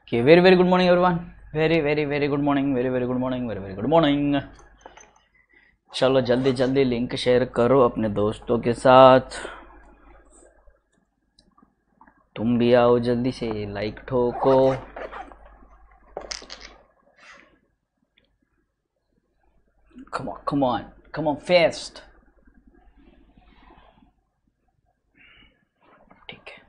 Okay, very very good morning everyone. Very good morning. Very good morning. चलो जल्दी जल्दी link share करो अपने दोस्तों के साथ. तुम भी आओ जल्दी से, लाइक ठोको. Come on fast. ठीक है.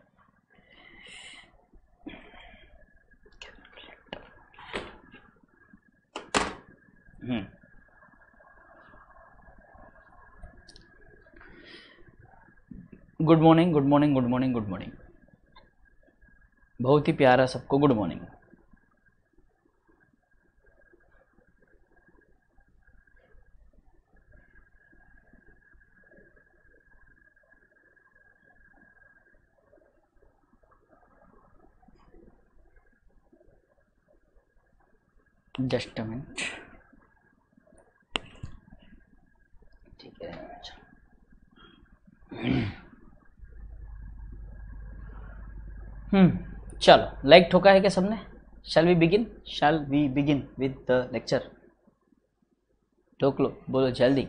Good morning. बहुत ही प्यारा सबको good morning. Just a minute. ठीक है. चलो लाइक ठोका है क्या सबने? Shall we begin with the lecture? ठोक लो, बोलो जल्दी.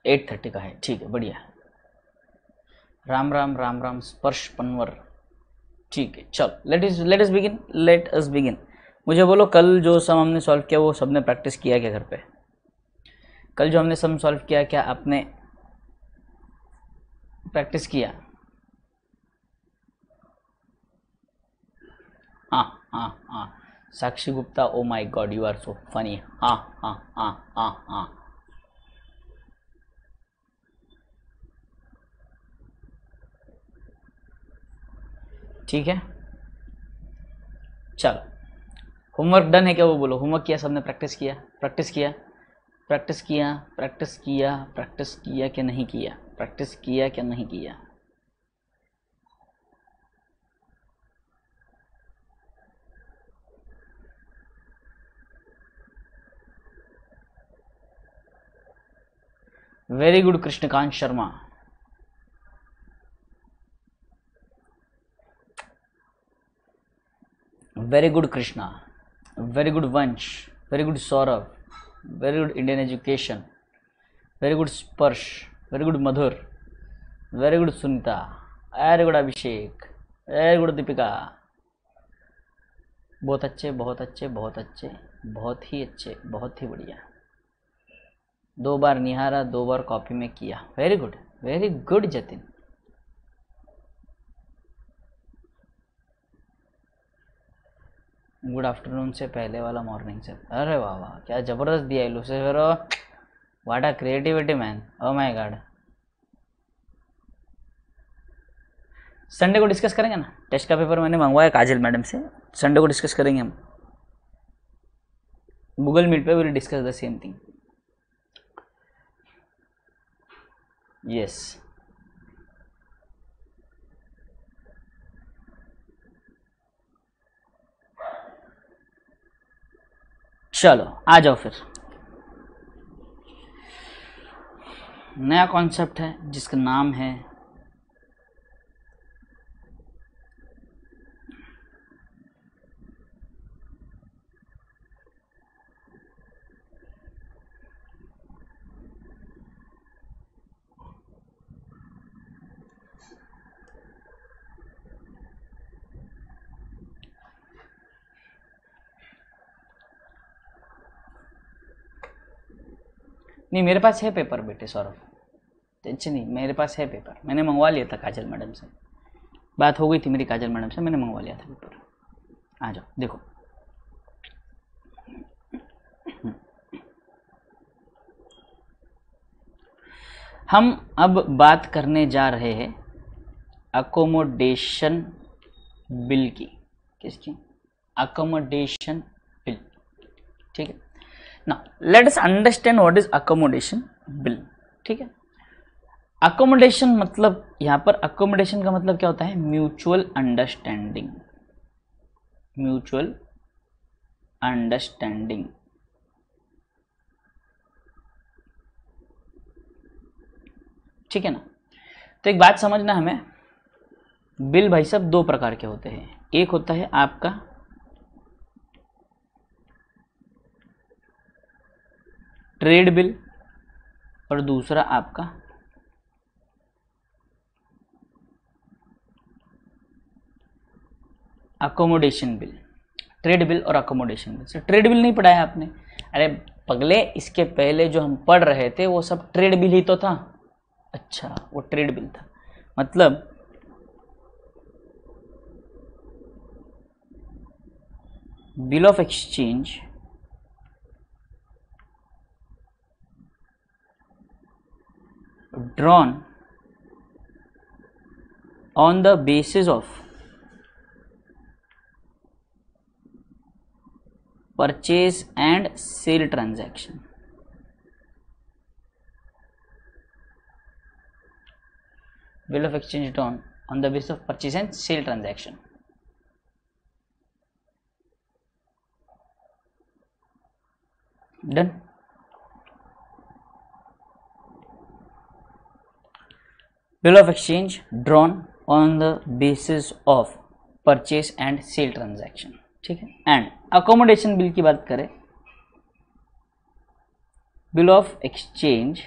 एट 30 का है. ठीक है, बढ़िया. राम स्पर्श पनवर. ठीक है, चलो लेट अस बिगिन. मुझे बोलो, कल जो सम हमने सॉल्व किया वो सबने प्रैक्टिस किया क्या घर पे? कल जो हमने सम सॉल्व किया, क्या आपने प्रैक्टिस किया? हाँ. Sakshi Gupta, oh my God you are so funny. हाँ. ठीक है, चलो. होमवर्क डन है क्या? वो बोलो, होमवर्क किया सबने? प्रैक्टिस किया कि नहीं किया? प्रैक्टिस किया क्या नहीं किया? Very good Krishnakant Sharma. Very good Krishna, very good Vansh, very good Saurav, very good Indian education, very good Sparsh, very good Madhur, very good Sunita, very good Abhishek, very good Deepika. बहुत अच्छे, बहुत ही बढ़िया. 2 बार निहारा, 2 बार copy में किया. Very good Jatin. Good afternoon से पहले वाला मॉर्निंग से. अरे वाह, क्या जबरदस्त दिया है Lucifer. What a creativity man. O my God. Sunday को डिस्कस करेंगे ना. टेस्ट का पेपर मैंने मंगवाया काजल मैडम से. संडे को डिस्कस करेंगे हम. गूगल मीट पे will discuss the same thing. Yes. चलो आ जाओ फिर. नया कॉन्सेप्ट है जिसका नाम है नहीं. मेरे पास है पेपर बेटे सौरभ, टेंशन नहीं. मेरे पास है पेपर, मैंने मंगवा लिया था काजल मैडम से. बात हो गई थी मेरी काजल मैडम से, मैंने मंगवा लिया था पेपर. आ जाओ देखो. हम अब बात करने जा रहे हैं अकोमोडेशन बिल की. किसकी? Accommodation bill. ठीक है. Now let us understand what is accommodation bill. ठीक है. अकोमोडेशन मतलब, यहां पर अकोमोडेशन का मतलब क्या होता है? Mutual understanding, mutual understanding. ठीक है ना? तो एक बात समझना हमें, बिल भाई साहब दो प्रकार के होते हैं। एक होता है आपका ट्रेड बिल और दूसरा आपका अकोमोडेशन बिल। ट्रेड बिल और अकोमोडेशन बिल। ट्रेड बिल नहीं पढ़ा है आपने? अरे पगले, इसके पहले जो हम पढ़ रहे थे वो सब ट्रेड बिल ही तो था। अच्छा, वो ट्रेड बिल था, मतलब bill of exchange drawn on the basis of purchase and sale transaction. Bill of exchange drawn on the basis of purchase and sale transaction. Done. Bill of exchange drawn on the basis of purchase and sale transaction. ठीक है। And accommodation bill की बात करें, bill of exchange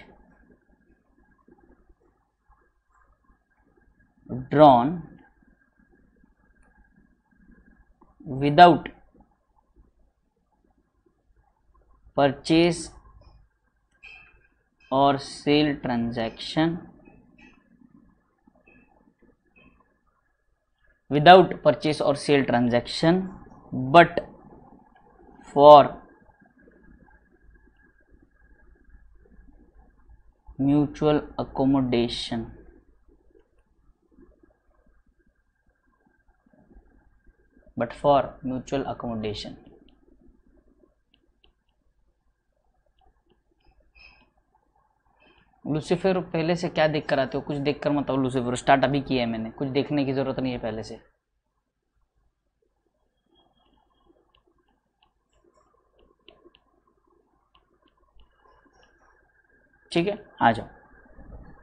drawn without purchase or sale transaction, without purchase or sale transaction but for mutual accommodation. But for mutual accommodation. Lucifer पहले से क्या देख कर आते हो? कुछ देख कर मत आओ। लूसीफर स्टार्ट अभी किया है मैंने, कुछ देखने की जरूरत नहीं है पहले से। ठीक है, आ जाओ।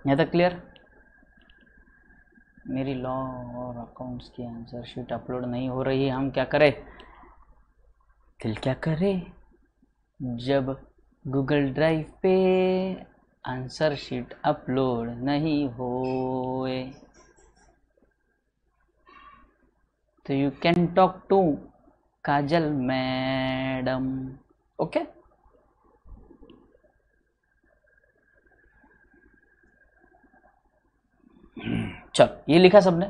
यहाँ तक क्लियर? मेरी लॉ और अकाउंट्स की आंसर शीट अपलोड नहीं हो रही, हम क्या करें? फिर क्या करें? जब गूगल ड्राइव पे आंसर शीट अपलोड नहीं होए तो you can talk to Kajal madam. Okay, चलो, ये लिखा सबने?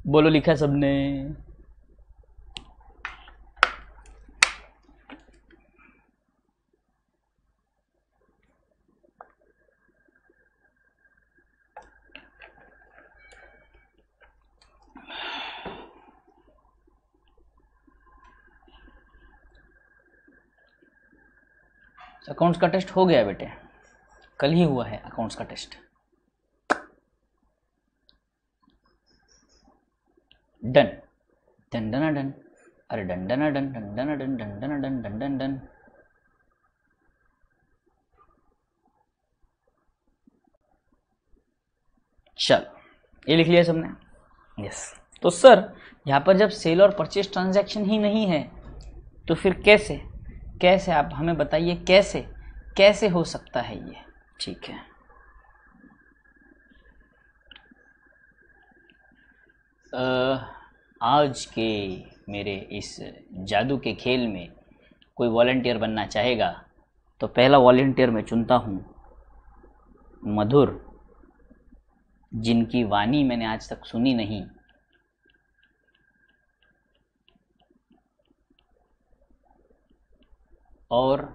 बोलो, लिखा सबने? अकाउंट्स का टेस्ट हो गया बेटे, कल ही हुआ है अकाउंट्स का test. Done done done done, अरे done done done done done done done done done done done done. चलो, ये लिख लिया सबने? यस। तो सर यहाँ पर जब सेल और परचेज ट्रांजैक्शन ही नहीं है तो फिर कैसे कैसे आप हमें बताइए, कैसे कैसे हो सकता है ये? ठीक है, आज के मेरे इस जादू के खेल में कोई वॉलंटियर बनना चाहेगा तो पहला वॉलंटियर मैं चुनता हूँ मधुर, जिनकी वाणी मैंने आज तक सुनी नहीं। और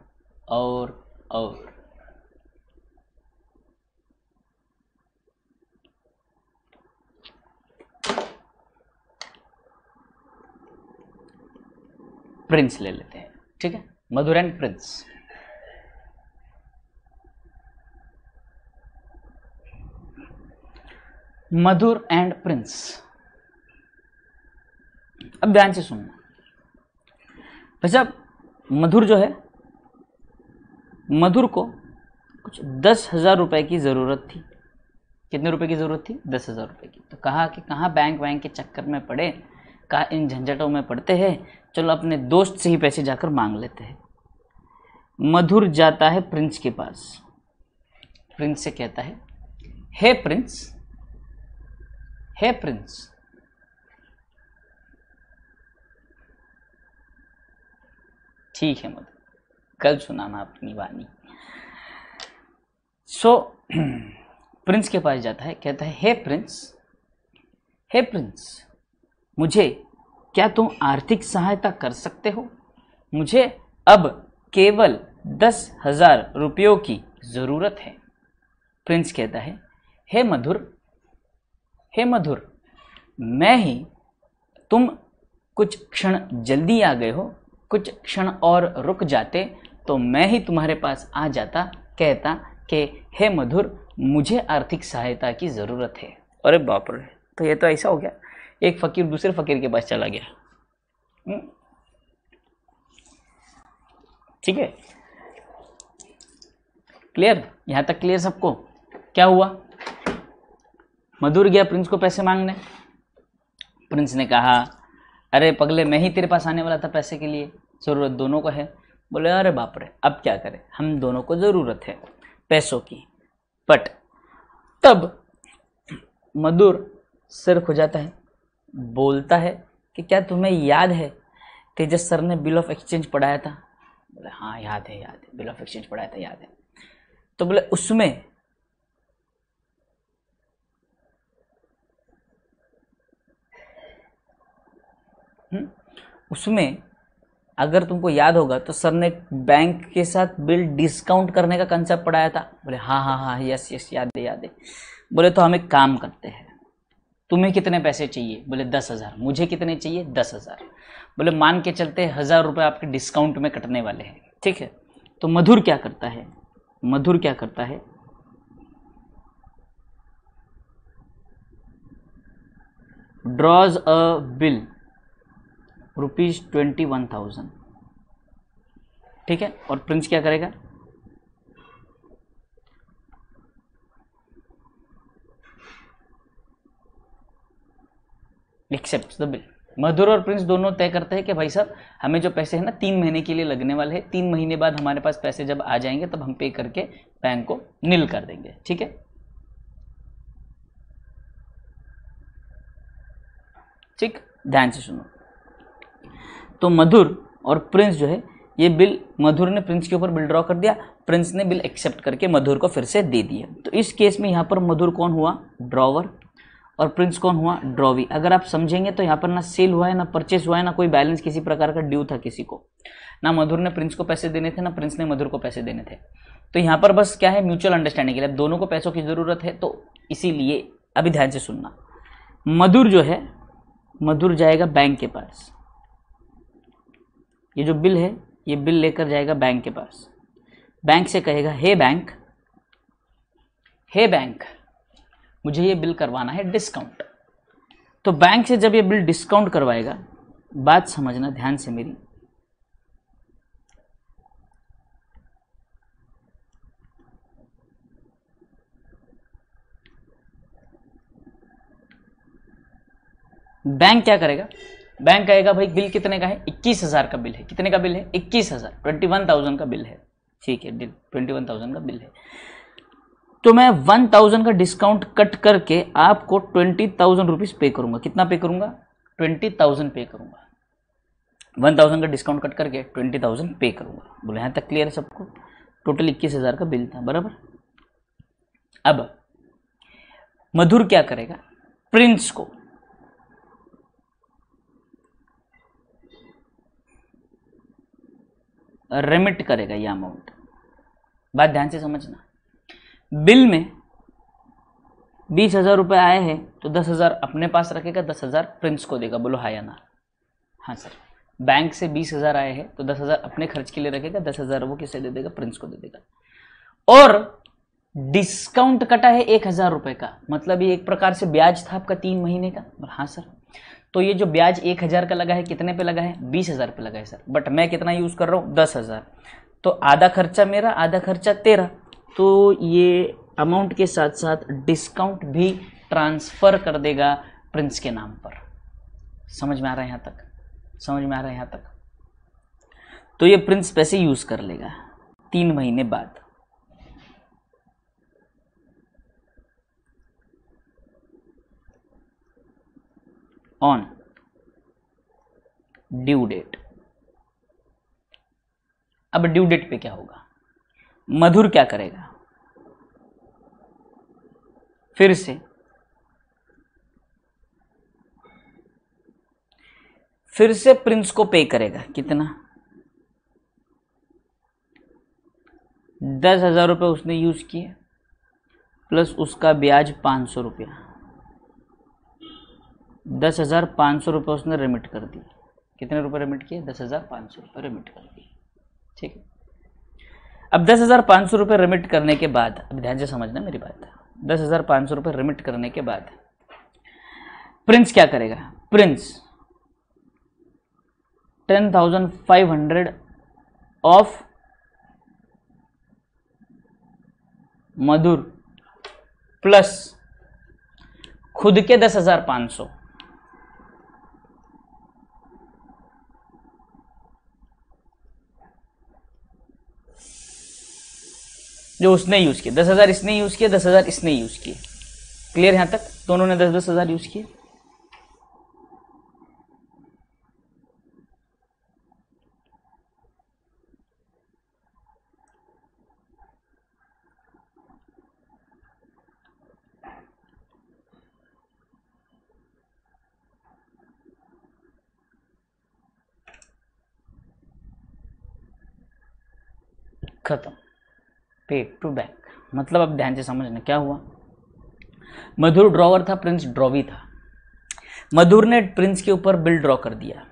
प्रिंस ले लेते हैं। ठीक है, Madhur and Prince. Madhur and Prince. अब ध्यान से सुनना भाई साहब, मधुर जो है, मधुर को कुछ 10,000 रुपए की जरूरत थी। कितने रुपए की जरूरत थी? 10,000 रुपए की। तो कहा कि कहाँ बैंक वैंक के चक्कर में पड़े, कहा इन झंझटों में पड़ते हैं, चलो अपने दोस्त से ही पैसे जाकर मांग लेते हैं। मधुर जाता है प्रिंस के पास, प्रिंस से कहता है, हे प्रिंस, हे प्रिंस, ठीक है मधुर, कल सुनाना अपनी वाणी। प्रिंस के पास जाता है, कहता है, हे प्रिंस, हे प्रिंस, मुझे क्या तुम आर्थिक सहायता कर सकते हो? मुझे अब केवल 10,000 रुपयों की जरूरत है। प्रिंस कहता है, हे मधुर, हे मधुर, मैं ही, तुम कुछ क्षण जल्दी आ गए हो, कुछ क्षण और रुक जाते तो मैं ही तुम्हारे पास आ जाता, कहता कि हे मधुर, मुझे आर्थिक सहायता की जरूरत है। अरे बाप रे, तो ये तो ऐसा हो गया, एक फकीर दूसरे फकीर के पास चला गया। ठीक है, क्लियर? यहां तक क्लियर सबको? क्या हुआ? मधुर गया प्रिंस को पैसे मांगने। प्रिंस ने कहा, अरे पगले, मैं ही तेरे पास आने वाला था पैसे के लिए, जरूरत दोनों को है। बोले, अरे बाप रे, अब क्या करें, हम दोनों को जरूरत है पैसों की। बट तब मधुर सिर खुजाता है, बोलता है कि क्या तुम्हें याद है तेजस सर ने बिल ऑफ एक्सचेंज पढ़ाया था? बोले, हाँ याद है, याद है, बिल ऑफ एक्सचेंज पढ़ाया था, याद है। तो बोले, उसमें अगर तुमको याद होगा तो सर ने बैंक के साथ बिल डिस्काउंट करने का कंसेप्ट पढ़ाया था। बोले, हाँ हाँ हाँ, यस यस, याद है, याद है। बोले, तो हम एक काम करते हैं, तुम्हें कितने पैसे चाहिए? बोले, 10,000। मुझे कितने चाहिए? 10,000। बोले, मान के चलते 1,000 रुपये आपके डिस्काउंट में कटने वाले हैं, ठीक है? तो मधुर क्या करता है? मधुर क्या करता है? ड्रॉज अ बिल ₹21,000, ठीक है? और प्रिंस क्या करेगा? Accept the bill. मधुर और प्रिंस दोनों तय करते हैं कि भाई साहब, हमें जो पैसे हैं ना 3 महीने के लिए लगने वाले हैं, 3 महीने बाद हमारे पास पैसे जब आ जाएंगे तब हम पे करके बैंक को नील कर देंगे, ठीक है? ठीक, ध्यान से सुनो। तो मधुर और प्रिंस जो है, ये बिल, मधुर ने प्रिंस के ऊपर बिल ड्रॉ कर दिया, प्रिंस ने बिल एक्सेप्ट करके मधुर को फिर से दे दिया। तो इस केस में यहाँ पर मधुर कौन हुआ? ड्रॉवर, और प्रिंस कौन हुआ? ड्रॉवी। अगर आप समझेंगे तो यहाँ पर ना सेल हुआ है, ना परचेस हुआ है, ना कोई बैलेंस किसी प्रकार का ड्यू था किसी को, ना मधुर ने प्रिंस को पैसे देने थे, ना प्रिंस ने मधुर को पैसे देने थे। तो यहाँ पर बस क्या है, म्यूचुअल अंडरस्टैंडिंग के लिए दोनों को पैसों की जरूरत है। तो इसीलिए अभी ध्यान से सुनना, मधुर जो है, मधुर जाएगा बैंक के पास, ये जो बिल है ये बिल लेकर जाएगा बैंक के पास। बैंक से कहेगा, हे बैंक, हे बैंक, मुझे ये बिल करवाना है डिस्काउंट। तो बैंक से जब ये बिल डिस्काउंट करवाएगा, बात समझना ध्यान से मेरी, बैंक क्या करेगा? बैंक कहेगा, भाई बिल कितने का है? 21,000 का बिल है। कितने का बिल है? 21,000, 21,000 का बिल है, ठीक है? 21,000 का बिल है। तो मैं 1,000 का डिस्काउंट कट करके आपको 20,000 रुपीज पे करूंगा। कितना पे करूंगा? 20,000 पे करूंगा। 1,000 का डिस्काउंट कट करके 20,000 पे करूंगा। बोले, यहां तक क्लियर है सबको? टोटल 21,000 का बिल था, बराबर। अब मधुर क्या करेगा? प्रिंस को रेमिट करेगा ये अमाउंट। बात ध्यान से समझना, बिल में 20,000 रुपये आए हैं तो 10,000 अपने पास रखेगा, 10,000 प्रिंस को देगा। बोलो हाँ या ना? हाँ सर। बैंक से 20,000 आए हैं तो 10,000 अपने खर्च के लिए रखेगा, 10,000 वो किसे दे देगा? प्रिंस को दे देगा। और डिस्काउंट कटा है 1,000 रुपए का, मतलब ये एक प्रकार से ब्याज था आपका 3 महीने का। हाँ सर, तो ये जो ब्याज 1,000 का लगा है कितने पे लगा है? 20,000 पे लगा है सर, बट मैं कितना यूज कर रहा हूँ? 10,000। तो आधा खर्चा मेरा, आधा खर्चा तेरा, तो ये अमाउंट के साथ साथ डिस्काउंट भी ट्रांसफर कर देगा प्रिंस के नाम पर। समझ में आ रहा है यहाँ तक? समझ में आ रहा है यहाँ तक? तो ये प्रिंस पैसे यूज कर लेगा 3 महीने बाद। On due date. अब ड्यू डेट पे क्या होगा? मधुर क्या करेगा? फिर से प्रिंस को पे करेगा। कितना? 10,000 रुपये उसने यूज किए प्लस उसका ब्याज 500 रुपया। 10,500 रुपये उसने रिमिट कर दिए। कितने रुपए रिमिट किए? 10,500 रुपये रिमिट कर दिए। ठीक है, अब 10,500 रुपये रिमिट करने के बाद, अब ध्यान से समझना मेरी बात, 10,500 रुपये रिमिट करने के बाद प्रिंस क्या करेगा? प्रिंस 10,500 ऑफ मधुर प्लस खुद के 10,500, जो उसने यूज किए। 10,000 इसने यूज किए, 10,000 इसने यूज किए। क्लियर यहां तक? दोनों ने 10,000 यूज किए। खत्म। पे टू बैंक। मतलब अब ध्यान से समझना क्या हुआ। मधुर ड्रॉवर था, प्रिंस ड्रॉवी था। मधुर ने प्रिंस के ऊपर बिल ड्रॉ कर दिया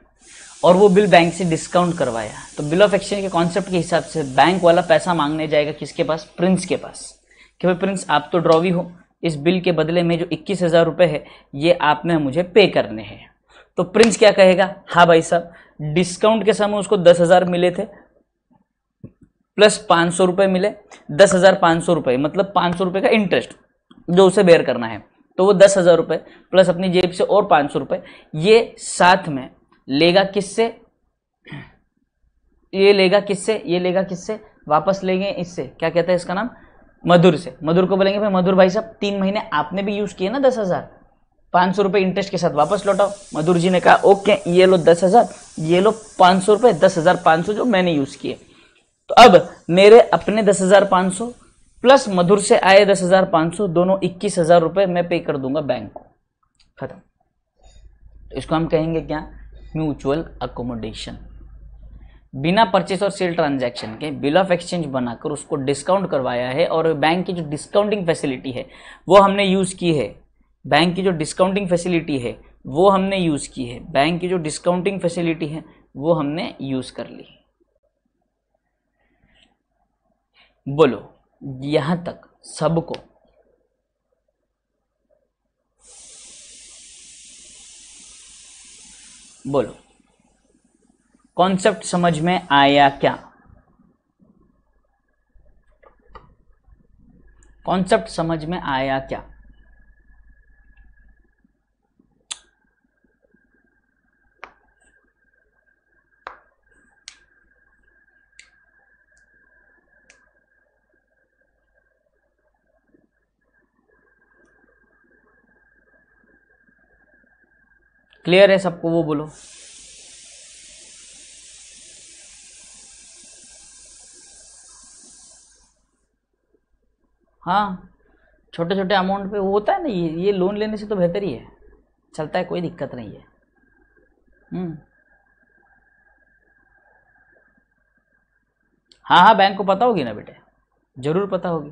और वो बिल बैंक से डिस्काउंट करवाया। तो बिल ऑफ एक्सचेंज के कॉन्सेप्ट के हिसाब से बैंक वाला पैसा मांगने जाएगा किसके पास? प्रिंस के पास, कि भाई प्रिंस आप तो ड्रॉवी हो, इस बिल के बदले में जो 21,000 रुपए है ये आपने मुझे पे करने हैं। तो प्रिंस क्या कहेगा? हाँ भाई साहब, डिस्काउंट के समय उसको 10,000 मिले थे प्लस 500 रुपए मिले, 10,500 रुपए, मतलब 500 रुपए का इंटरेस्ट जो उसे बेयर करना है। तो वो 10,000 रुपए प्लस अपनी जेब से और 500 रुपए ये साथ में लेगा। किससे? ये लेगा किससे? ये लेगा किससे? वापस लेंगे इससे, क्या कहते हैं इसका नाम? मधुर से। मधुर को बोलेंगे भाई मधुर भाई साहब 3 महीने आपने भी यूज किए ना 10,000, 500 रुपए इंटरेस्ट के साथ वापस लौटाओ। मधुर जी ने कहा ओके, ये लो 10,000, ये लो 500 रुपए, 10,500 जो मैंने यूज किए। तो अब मेरे अपने 10,500 प्लस मधुर से आए 10,500, दोनों 21,000 रुपए मैं पे कर दूंगा बैंक को। खत्म। तो इसको हम कहेंगे क्या? Mutual accommodation. बिना परचेस और सेल ट्रांजैक्शन के बिल ऑफ एक्सचेंज बनाकर उसको डिस्काउंट करवाया है, और बैंक की जो डिस्काउंटिंग फैसिलिटी है वो हमने यूज की है। बैंक की जो डिस्काउंटिंग फैसिलिटी है वो हमने यूज की है। बैंक की जो डिस्काउंटिंग फैसिलिटी है वो हमने यूज कर ली। बोलो यहां तक सबको बोलो कॉन्सेप्ट समझ में आया क्या? कॉन्सेप्ट समझ में आया क्या? क्लियर है सबको? वो बोलो। हाँ, छोटे छोटे अमाउंट पे होता है ना, ये लोन लेने से तो बेहतर ही है, चलता है, कोई दिक्कत नहीं है। हाँ हाँ, बैंक को पता होगी ना बेटे, जरूर पता होगी।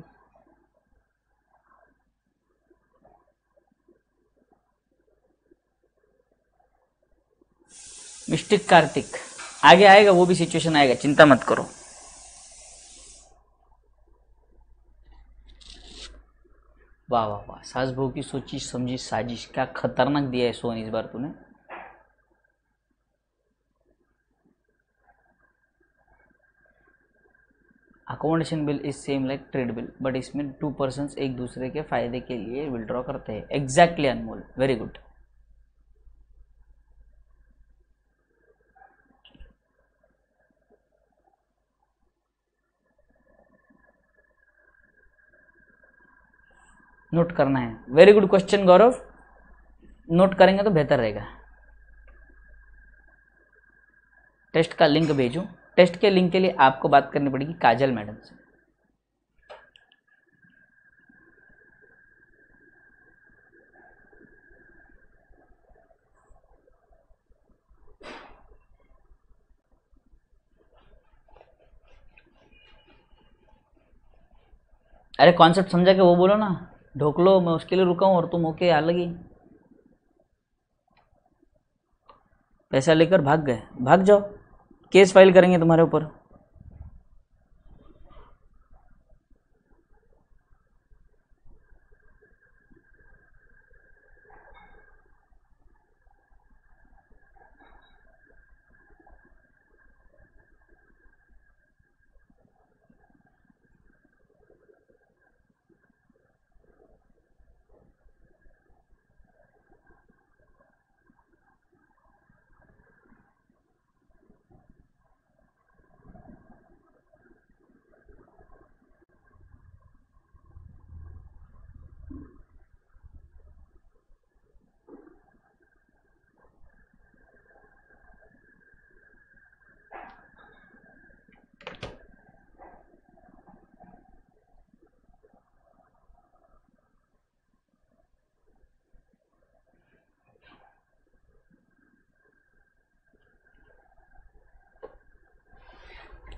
मिस्टिक कार्तिक आगे आएगा, वो भी सिचुएशन आएगा, चिंता मत करो। वाह वाह वाह, सास बहू की सोची समझी साजिश, क्या खतरनाक दिया है सोन इस बार तूने। Accommodation bill is same like trade bill, but इसमें 2 पर्सन्स एक दूसरे के फायदे के लिए विड्रॉ करते हैं। एग्जैक्टली अनमोल, वेरी गुड। नोट करना है। वेरी गुड क्वेश्चन गौरव, नोट करेंगे तो बेहतर रहेगा। टेस्ट का लिंक भेजूं? टेस्ट के लिंक के लिए आपको बात करनी पड़ेगी काजल मैडम से। अरे कॉन्सेप्ट समझा के वो बोलो ना, ढोक लो, मैं उसके लिए रुका हूं और तुम होके अलग ही पैसा लेकर भाग गए। भाग जाओ, केस फाइल करेंगे तुम्हारे ऊपर।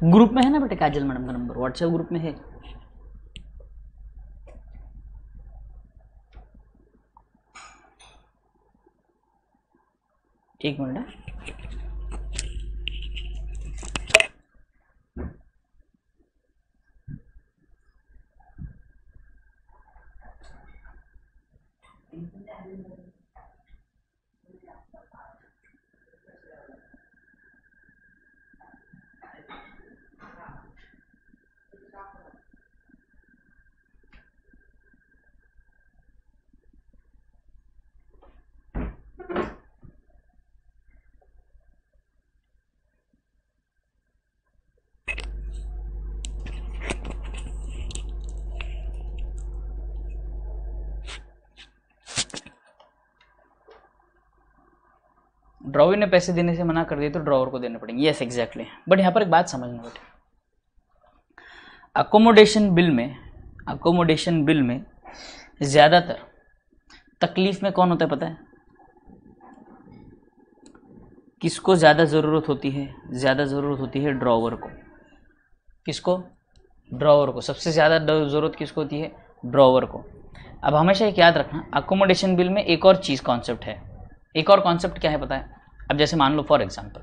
ग्रुप में है ना बेटे काजल मैडम का नंबर, व्हाट्सएप ग्रुप में है। एक मिनट। ड्रॉवर ने पैसे देने से मना कर दिया तो ड्रॉवर को देने पड़ेंगे। Yes exactly. बट यहाँ पर एक बात समझना बेटे, अकोमोडेशन बिल में ज़्यादातर तकलीफ में कौन होता है पता है? किसको ज़्यादा ज़रूरत होती है? ज़्यादा ज़रूरत होती है ड्रॉवर को। किसको? ड्रॉवर को। सबसे ज़्यादा ज़रूरत किसको होती है? ड्रॉवर को। अब हमेशा एक याद रखना, अकोमोडेशन बिल में एक और चीज़ कॉन्सेप्ट है। एक और कॉन्सेप्ट क्या है पता है? अब जैसे मान लो फॉर एग्जांपल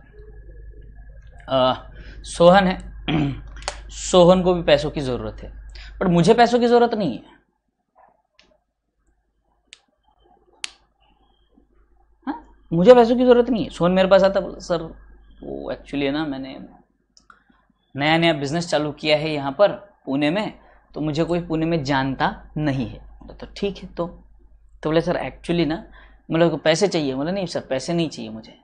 सोहन है सोहन को भी पैसों की ज़रूरत है, बट मुझे पैसों की ज़रूरत नहीं है। हाँ, मुझे पैसों की ज़रूरत नहीं है। सोहन मेरे पास आता, बोला सर वो एक्चुअली ना मैंने नया नया बिजनेस चालू किया है यहाँ पर पुणे में, तो मुझे कोई पुणे में जानता नहीं है। तो ठीक है। तो बोले सर एक्चुअली ना मतलब पैसे चाहिए। बोला नहीं सर पैसे नहीं चाहिए, मुझे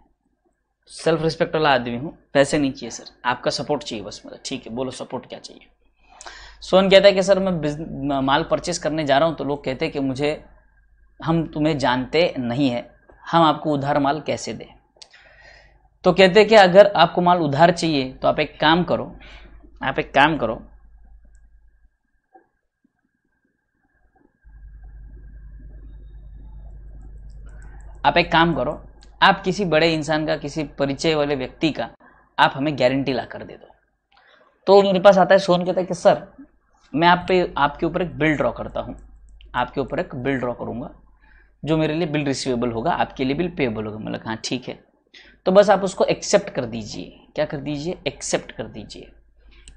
सेल्फ रिस्पेक्ट वाला आदमी हूँ, पैसे नहीं चाहिए सर, आपका सपोर्ट चाहिए बस। मतलब ठीक है, बोलो सपोर्ट क्या चाहिए। सोहन कहता है कि सर मैं माल परचेस करने जा रहा हूँ, तो लोग कहते हैं कि हम तुम्हें जानते नहीं है, हम आपको उधार माल कैसे दें। तो कहते हैं कि अगर आपको माल उधार चाहिए तो आप एक काम करो, आप किसी बड़े इंसान का, किसी परिचय वाले व्यक्ति का आप हमें गारंटी ला कर दे दो। तो मेरे पास आता है सोहन, कहता है कि सर मैं आपके ऊपर एक बिल ड्रॉ करता हूँ, आपके ऊपर एक बिल ड्रॉ करूँगा जो मेरे लिए बिल रिसीवेबल होगा, आपके लिए बिल पेएबल होगा। मतलब हाँ ठीक है, तो बस आप उसको एक्सेप्ट कर दीजिए। क्या कर दीजिए? एक्सेप्ट कर दीजिए।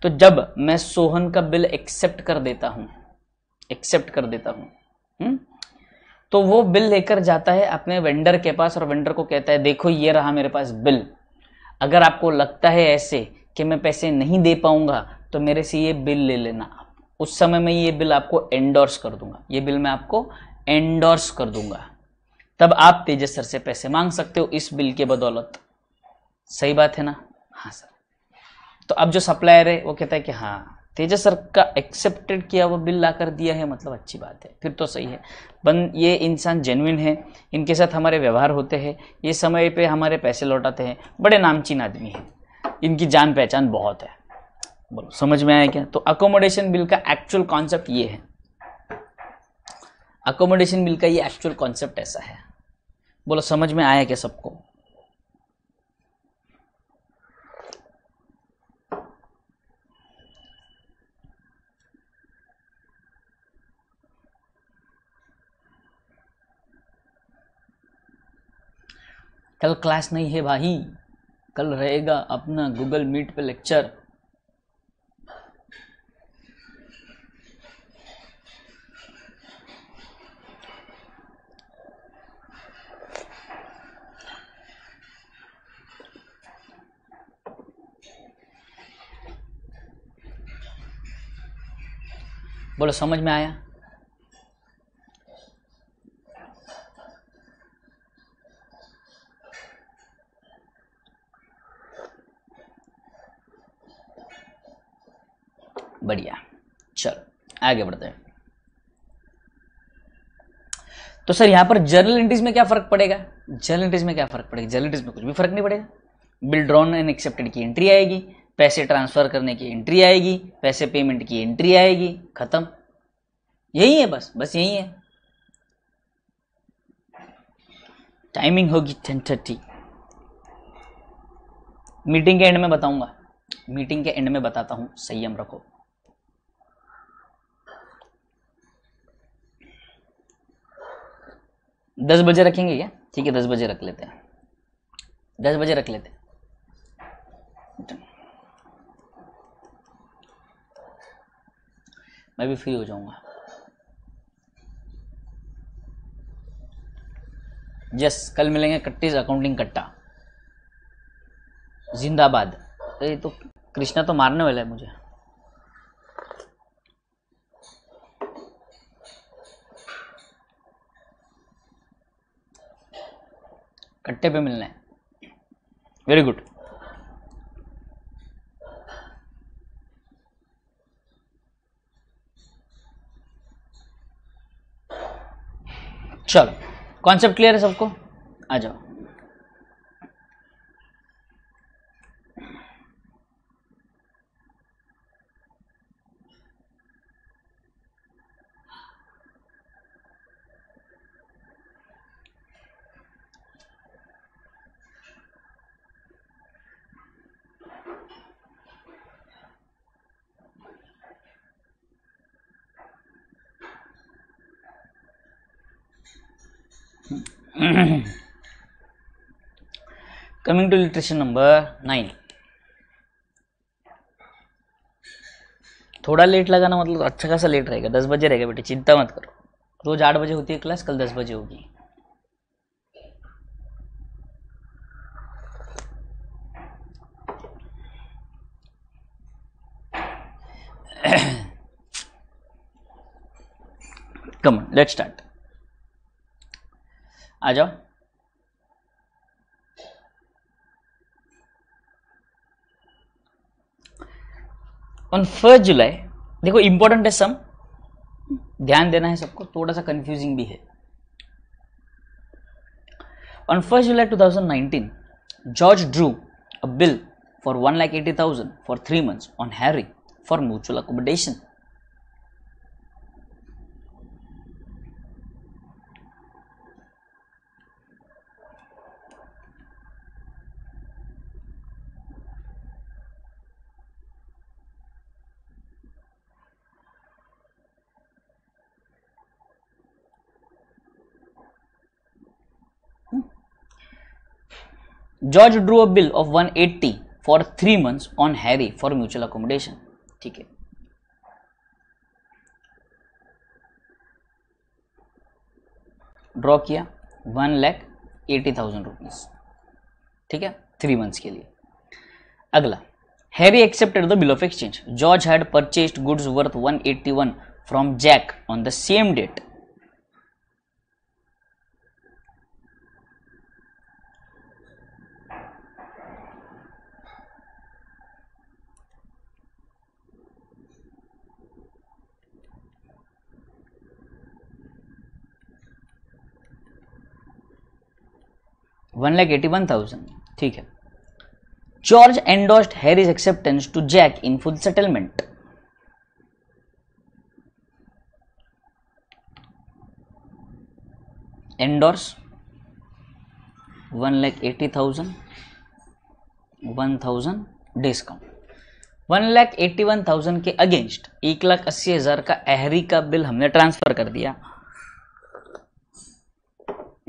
तो जब मैं सोहन का बिल एक्सेप्ट कर देता हूँ, तो वो बिल लेकर जाता है अपने वेंडर के पास और वेंडर को कहता है देखो ये रहा मेरे पास बिल, अगर आपको लगता है ऐसे कि मैं पैसे नहीं दे पाऊंगा तो मेरे से ये बिल ले लेना, उस समय मैं ये बिल आपको एंडोर्स कर दूंगा, ये बिल मैं आपको एंडोर्स कर दूंगा, तब आप तेजस सर से पैसे मांग सकते हो इस बिल के बदौलत। सही बात है ना? हाँ सर। तो अब जो सप्लायर है वो कहता है कि हाँ तेजस सर का एक्सेप्टेड किया हुआ बिल ला कर दिया है, मतलब अच्छी बात है, फिर तो सही है, ये इंसान जेन्युइन है, इनके साथ हमारे व्यवहार होते हैं, ये समय पे हमारे पैसे लौटाते हैं, बड़े नामचीन आदमी है, इनकी जान पहचान बहुत है। बोलो समझ में आया क्या? तो अकोमोडेशन बिल का एक्चुअल कॉन्सेप्ट ये है, अकोमोडेशन बिल का ये एक्चुअल कॉन्सेप्ट ऐसा है। बोलो समझ में आया क्या सबको? कल क्लास नहीं है भाई, कल रहेगा अपना गूगल मीट पे लेक्चर। बोलो समझ में आया? बढ़िया, चलो आगे बढ़ते हैं। तो सर यहां पर जर्नल एंट्रीज में क्या फर्क पड़ेगा? जर्नल एंट्रीज में क्या फर्क पड़ेगा? जर्नल एंट्रीज में कुछ भी फर्क नहीं पड़ेगा। बिल ड्रॉन एंड एक्सेप्टेड की एंट्री आएगी, पैसे ट्रांसफर करने की एंट्री आएगी, पैसे पेमेंट की एंट्री आएगी, खत्म। यही है, बस यही है। टाइमिंग होगी 10:30। मीटिंग के एंड में बताऊंगा, मीटिंग के एंड में बताता हूं, संयम रखो। दस बजे रखेंगे क्या? ठीक है 10 बजे रख लेते हैं, 10 बजे रख लेते हैं। मैं भी फ्री हो जाऊंगा। यस, कल मिलेंगे कट्टीज अकाउंटिंग कट्टा, जिंदाबाद। ये तो कृष्णा तो मारने वाला है मुझे। कट्टे पे मिलना है, वेरी गुड। चलो कॉन्सेप्ट क्लियर है सबको? आ जाओ। Coming to illustration number 9। थोड़ा लेट लगाना मतलब अच्छा खासा लेट रहेगा, 10 बजे रहेगा बेटे, चिंता मत करो। रोज 8 बजे होती है क्लास, कल 10 बजे होगी। कम ऑन लेट्स स्टार्ट, आ जाओ। ऑन 1 जुलाई, देखो इंपॉर्टेंट है सम, ध्यान देना है सबको, थोड़ा सा कंफ्यूजिंग भी है। On 1 July 2019, George drew a bill for 1,80,000 for 3 months on Harry for mutual accommodation. George drew a bill of 180 for 3 months on Harry for mutual accommodation। ठीक है, ड्रॉ किया 1,80,000 रुपीज, ठीक है, 3 मंथ्स के लिए। अगला, Harry accepted the bill of exchange. George had purchased goods worth 181 from Jack on the same date. $181,000, ठीक है। George endorsed Harry's acceptance to Jack in full settlement. Endorse 1,80,000, 1,000 discount. 1,81,000 के against 1,80,000 का Harry का bill हमने transfer कर दिया,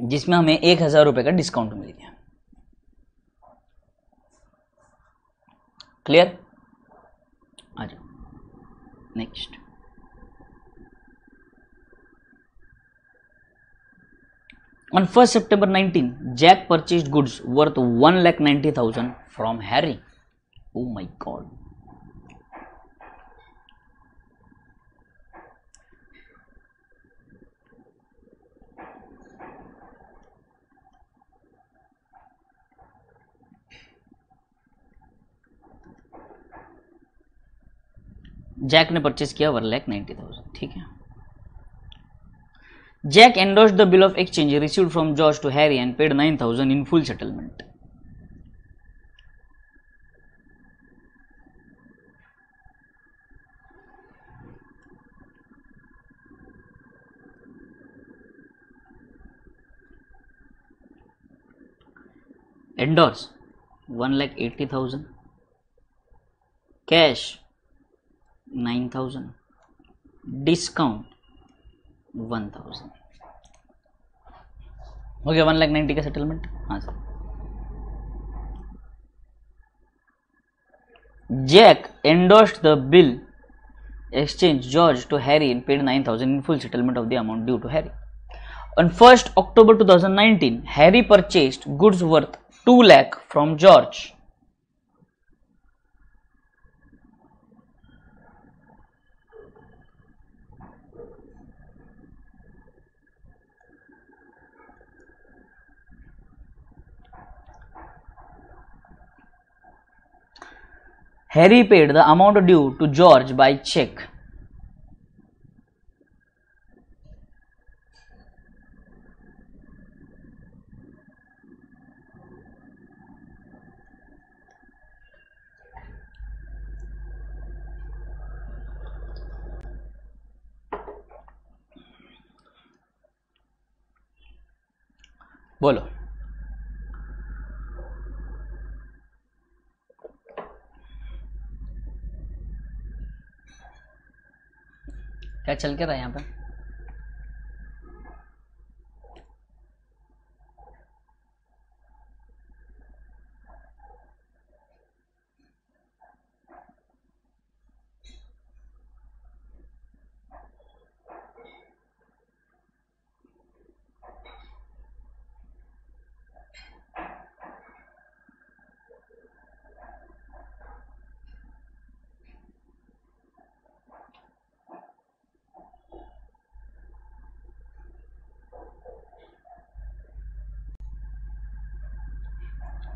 जिसमें हमें 1,000 रुपए का डिस्काउंट मिल गया। क्लियर? आ जाओ next. On 1st September 19, Jack purchased goods worth 1,90,000 from Harry. Oh my God. Jack ने परचेज किया 1,90,000, ठीक है। Jack endorsed the bill of exchange received from George to Harry and paid 9,000 in full settlement. Endorse 1,80,000, cash 9,000, discount 1,000, हो गया 1,90,000 का settlement. हाँ sir. Jack endorsed the bill exchange George to Harry and paid 9,000 in full settlement of the amount due to Harry. On 1st October 2019, Harry purchased goods worth 2 lakh from George. Harry paid the amount due to George by check. बोलो। क्या चल के रहा है यहाँ पे?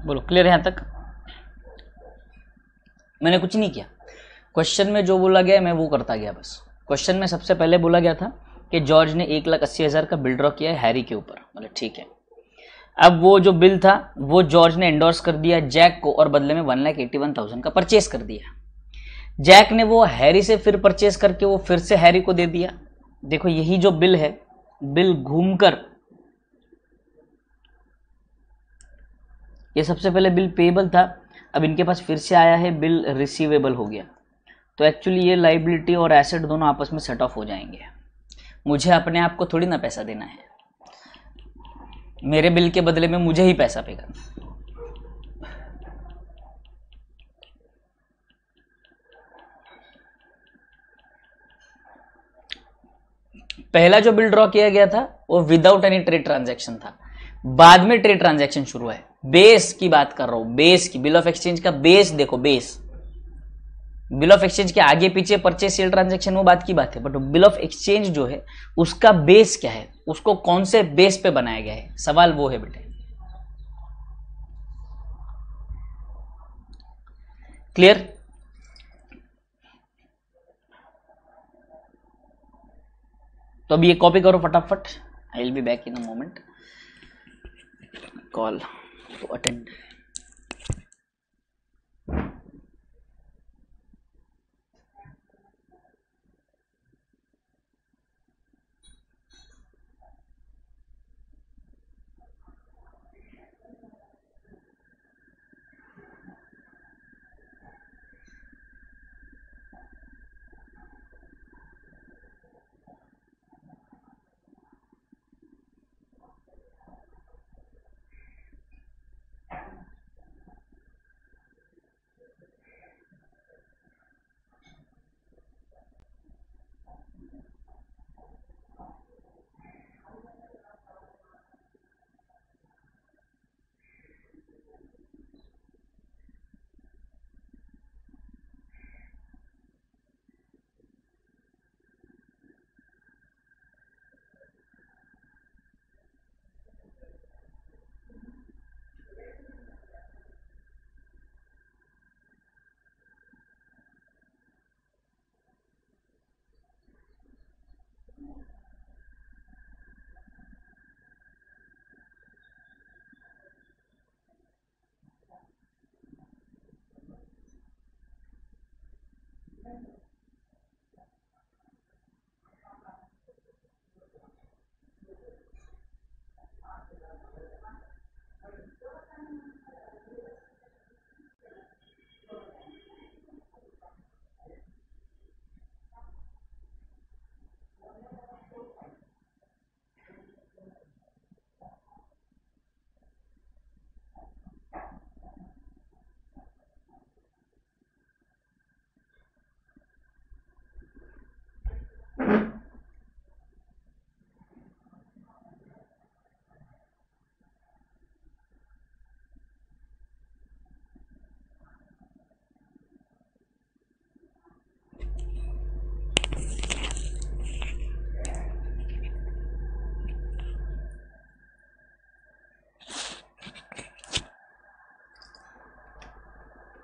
बोलो, clear है यहाँ तक? मैंने कुछ नहीं किया, क्वेश्चन में जो बोला गया मैं वो करता गया बस। क्वेश्चन में सबसे पहले बोला गया था कि जॉर्ज ने 1,80,000 का बिल ड्रॉ किया है हैरी के ऊपर, मतलब ठीक है। अब वो जो बिल था वो जॉर्ज ने एंडोर्स कर दिया जैक को और बदले में 1,81,000 का परचेस कर दिया। जैक ने वो हैरी से फिर परचेस करके वो फिर से हैरी को दे दिया। देखो यही जो बिल है, बिल घूमकर, ये सबसे पहले बिल पेएबल था, अब इनके पास फिर से आया है बिल रिसीवेबल हो गया। तो एक्चुअली ये लाइबिलिटी और एसेट दोनों आपस में सेट ऑफ हो जाएंगे। मुझे अपने आप को थोड़ी ना पैसा देना है, मेरे बिल के बदले में मुझे ही पैसा पे करना। पहला जो बिल ड्रॉ किया गया था वो विदाउट एनी ट्रेड ट्रांजैक्शन था, बाद में ट्रेड ट्रांजैक्शन शुरू है। बेस की बात कर रहा हूं, बेस की, बिल ऑफ एक्सचेंज का बेस देखो, बेस बिल ऑफ एक्सचेंज के आगे पीछे परचेज सेल ट्रांजैक्शन वो बात की बात है, बट बिल ऑफ एक्सचेंज जो है उसका बेस क्या है, उसको कौन से बेस पे बनाया गया है, सवाल वो है बेटे। क्लियर? तो अब ये कॉपी करो फटाफट। I will be back in a moment, call to attend.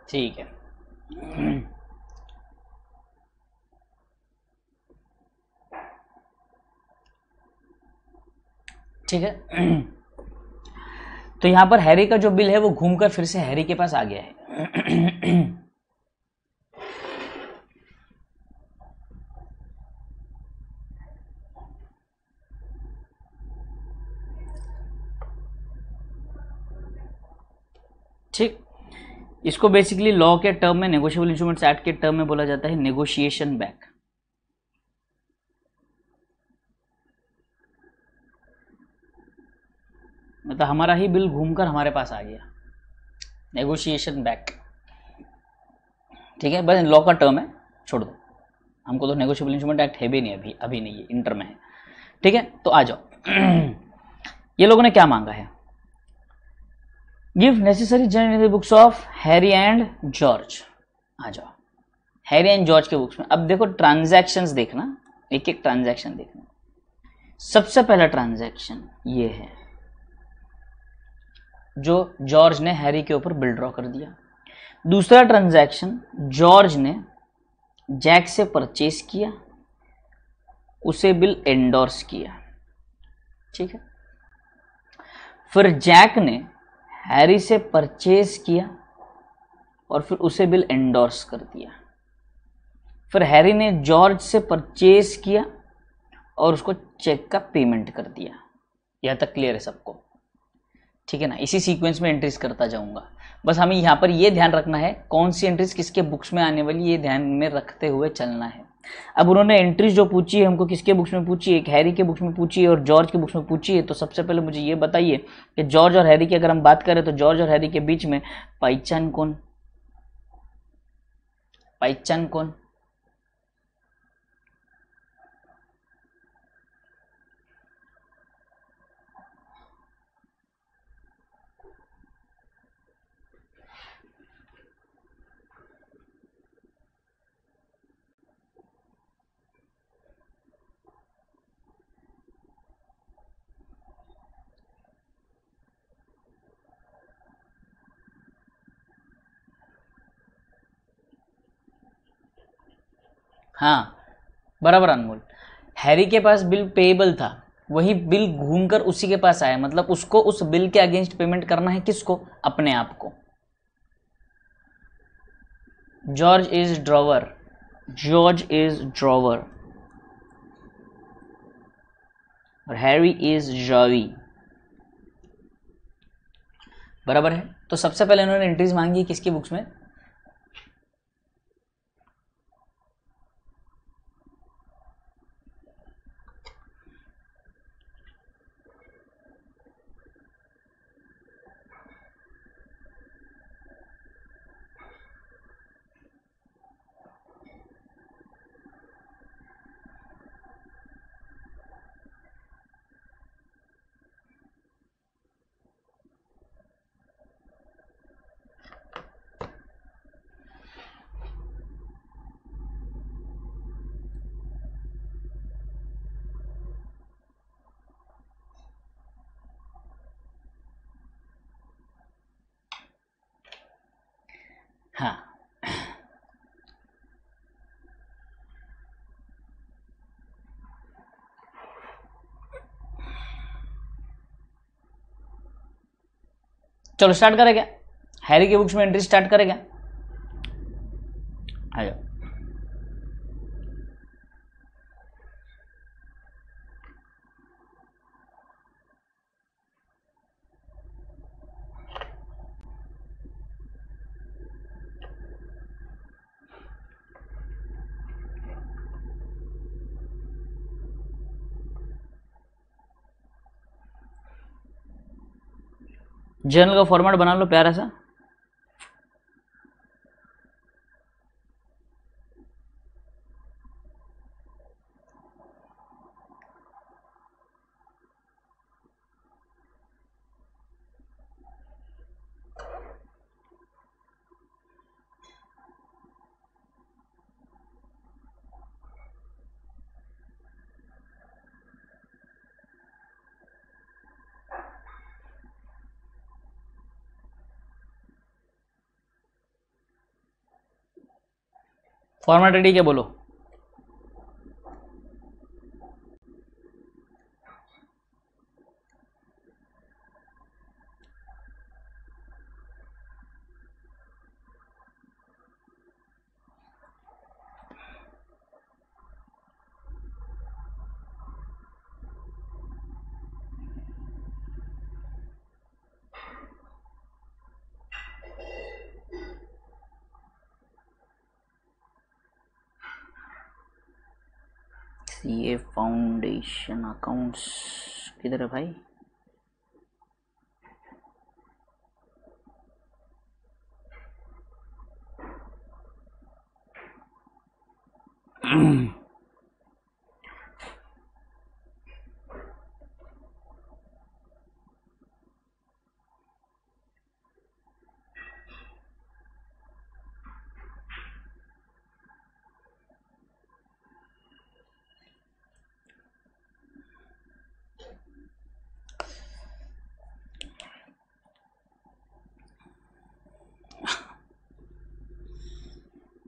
ठीक है, ठीक है। तो यहां पर हैरी का जो बिल है वो घूमकर फिर से हैरी के पास आ गया है। ठीक, इसको बेसिकली लॉ के टर्म में, नेगोशिएबल इंस्ट्रूमेंट्स एक्ट के टर्म में बोला जाता है नेगोशिएशन बैक। मतलब हमारा ही बिल घूमकर हमारे पास आ गया, नेगोशिएशन बैक। ठीक है, बस लॉ का टर्म है, छोड़ दो, हमको तो नेगोशिएबल इंस्ट्रूमेंट एक्ट है भी नहीं, अभी नहीं है, इंटर में है। ठीक है, तो आ जाओ। ये लोगों ने क्या मांगा है, give necessary journal books of Harry and George. आ जाओ हैरी एंड जॉर्ज के बुक्स में। अब देखो ट्रांजैक्शंस देखना, एक एक ट्रांजैक्शन देखना। सबसे पहला ट्रांजैक्शन ये है जो जॉर्ज ने हैरी के ऊपर बिल ड्रॉ कर दिया। दूसरा ट्रांजैक्शन जॉर्ज ने जैक से परचेस किया, उसे बिल एंडोर्स किया। ठीक है, फिर जैक ने हैरी से परचेस किया और फिर उसे बिल एंडोर्स कर दिया। फिर हैरी ने जॉर्ज से परचेस किया और उसको चेक का पेमेंट कर दिया। यहां तक क्लियर है सबको? ठीक है ना, इसी सीक्वेंस में एंट्रीज करता जाऊंगा। बस हमें यहां पर ये ध्यान रखना है कौन सी एंट्रीज किसके बुक्स में आने वाली, ये ध्यान में रखते हुए चलना है। अब उन्होंने एंट्रीज जो पूछी है हमको किसके बुक्स में पूछी है, एक हैरी के बुक्स में पूछी है और जॉर्ज के बुक्स में पूछी है। तो सबसे पहले मुझे ये बताइए कि जॉर्ज और हैरी की अगर हम बात करें तो जॉर्ज और हैरी के बीच में पहचान कौन, पहचान कौन? हाँ बराबर अनमोल। हैरी के पास बिल पेएबल था, वही बिल घूमकर उसी के पास आया, मतलब उसको उस बिल के अगेंस्ट पेमेंट करना है, किसको? अपने आप को। George is drawer, George is drawer और हैरी इज जॉवी, बराबर है। तो सबसे पहले उन्होंने एंट्रीज मांगी किसकी बुक्स में? हाँ चलो स्टार्ट करें क्या? हैरी की बुक्स में एंट्री स्टार्ट करें क्या? आ जाओ। जर्नल का फॉर्मेट बना लो प्यारा सा। फॉर्मेट रेडी क्या बोलो? सीए फाउंडेशन अकाउंट्स किधर है भाई?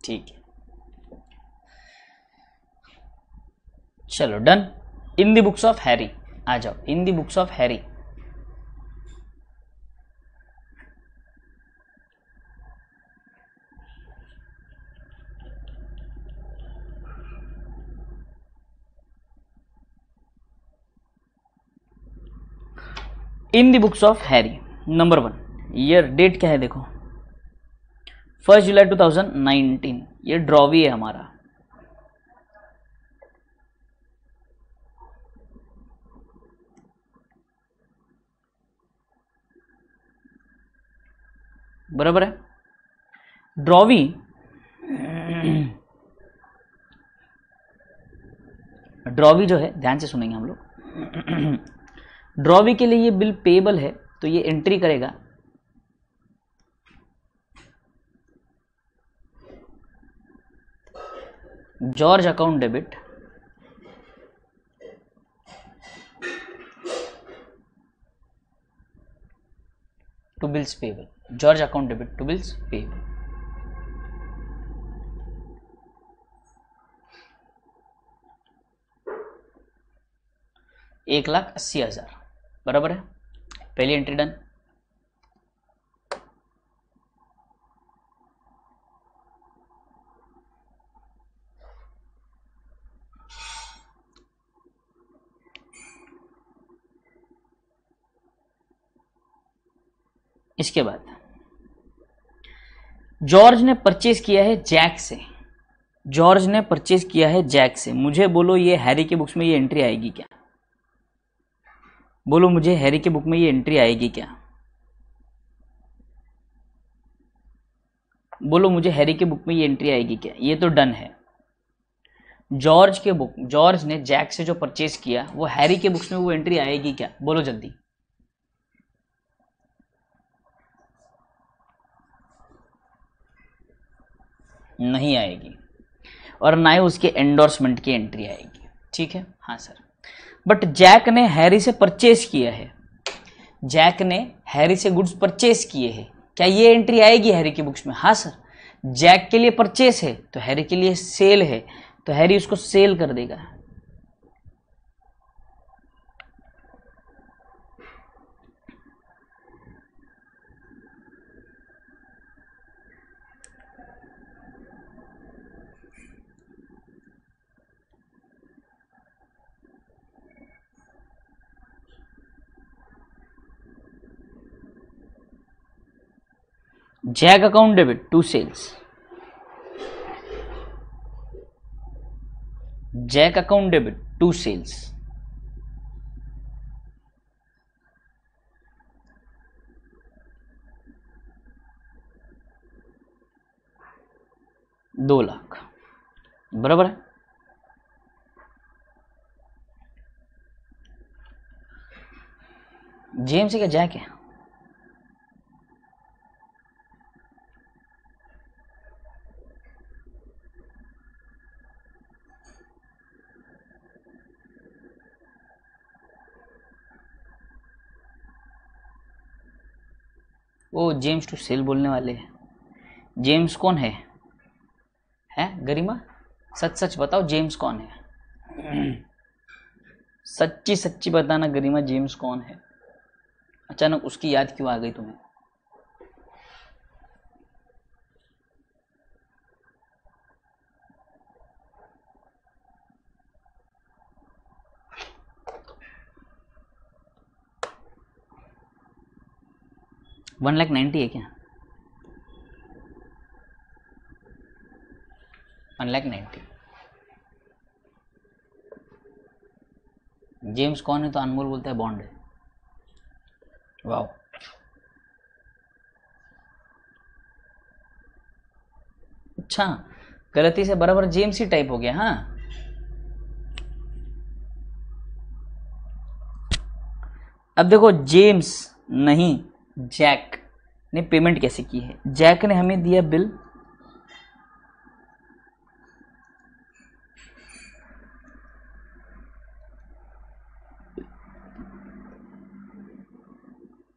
ठीक है चलो done. In the books of Harry, आ जाओ in the books of Harry. In the books of Harry number 1, year date क्या है देखो, 1 जुलाई 2019। ये ड्रॉवी है हमारा। बराबर है। ड्रॉवी ड्रॉवी जो है ध्यान से सुनेंगे हम लोग। ड्रॉवी के लिए ये बिल पेएबल है तो ये एंट्री करेगा George account debit to bills payable, George account debit to bills payable. 1,80,000 बराबर है। पहली एंट्री डन। इसके बाद जॉर्ज ने परचेज किया है जैक से। जॉर्ज ने परचेज किया है जैक से। मुझे बोलो ये हैरी के बुक्स में ये एंट्री आएगी क्या? बोलो मुझे हैरी के बुक में ये एंट्री आएगी क्या? बोलो मुझे हैरी के बुक में ये एंट्री आएगी क्या? ये तो डन है। जॉर्ज के बुक, जॉर्ज ने जैक से जो परचेज किया वो हैरी के बुक्स में वो एंट्री आएगी क्या? बोलो जल्दी। नहीं आएगी, और ना ही उसके एंडोर्समेंट की एंट्री आएगी। ठीक है, हाँ सर। बट जैक ने हैरी से परचेज किया है, जैक ने हैरी से गुड्स परचेज किए हैं, क्या ये एंट्री आएगी हैरी की बुक्स में? हाँ सर। जैक के लिए परचेज है तो हैरी के लिए सेल है, तो हैरी उसको सेल कर देगा। Jack account debit to sales. Jack account debit to sales. ₹2,00,000 बराबर है। जेम्स का जैक है। वो जेम्स टू सेल बोलने वाले हैं। जेम्स कौन है? गरिमा सच सच बताओ जेम्स कौन है? सच्ची सच्ची बताना गरिमा, जेम्स कौन है? अचानक उसकी याद क्यों आ गई तुम्हें? $1,90,000 है क्या? 1,90,000। जेम्स कौन है तो अनमोल बोलता है बॉन्ड है। वाह, अच्छा, गलती से बराबर जेम्स ही टाइप हो गया। हाँ, अब देखो जेम्स नहीं, जैक ने पेमेंट कैसे की है? जैक ने हमें दिया बिल,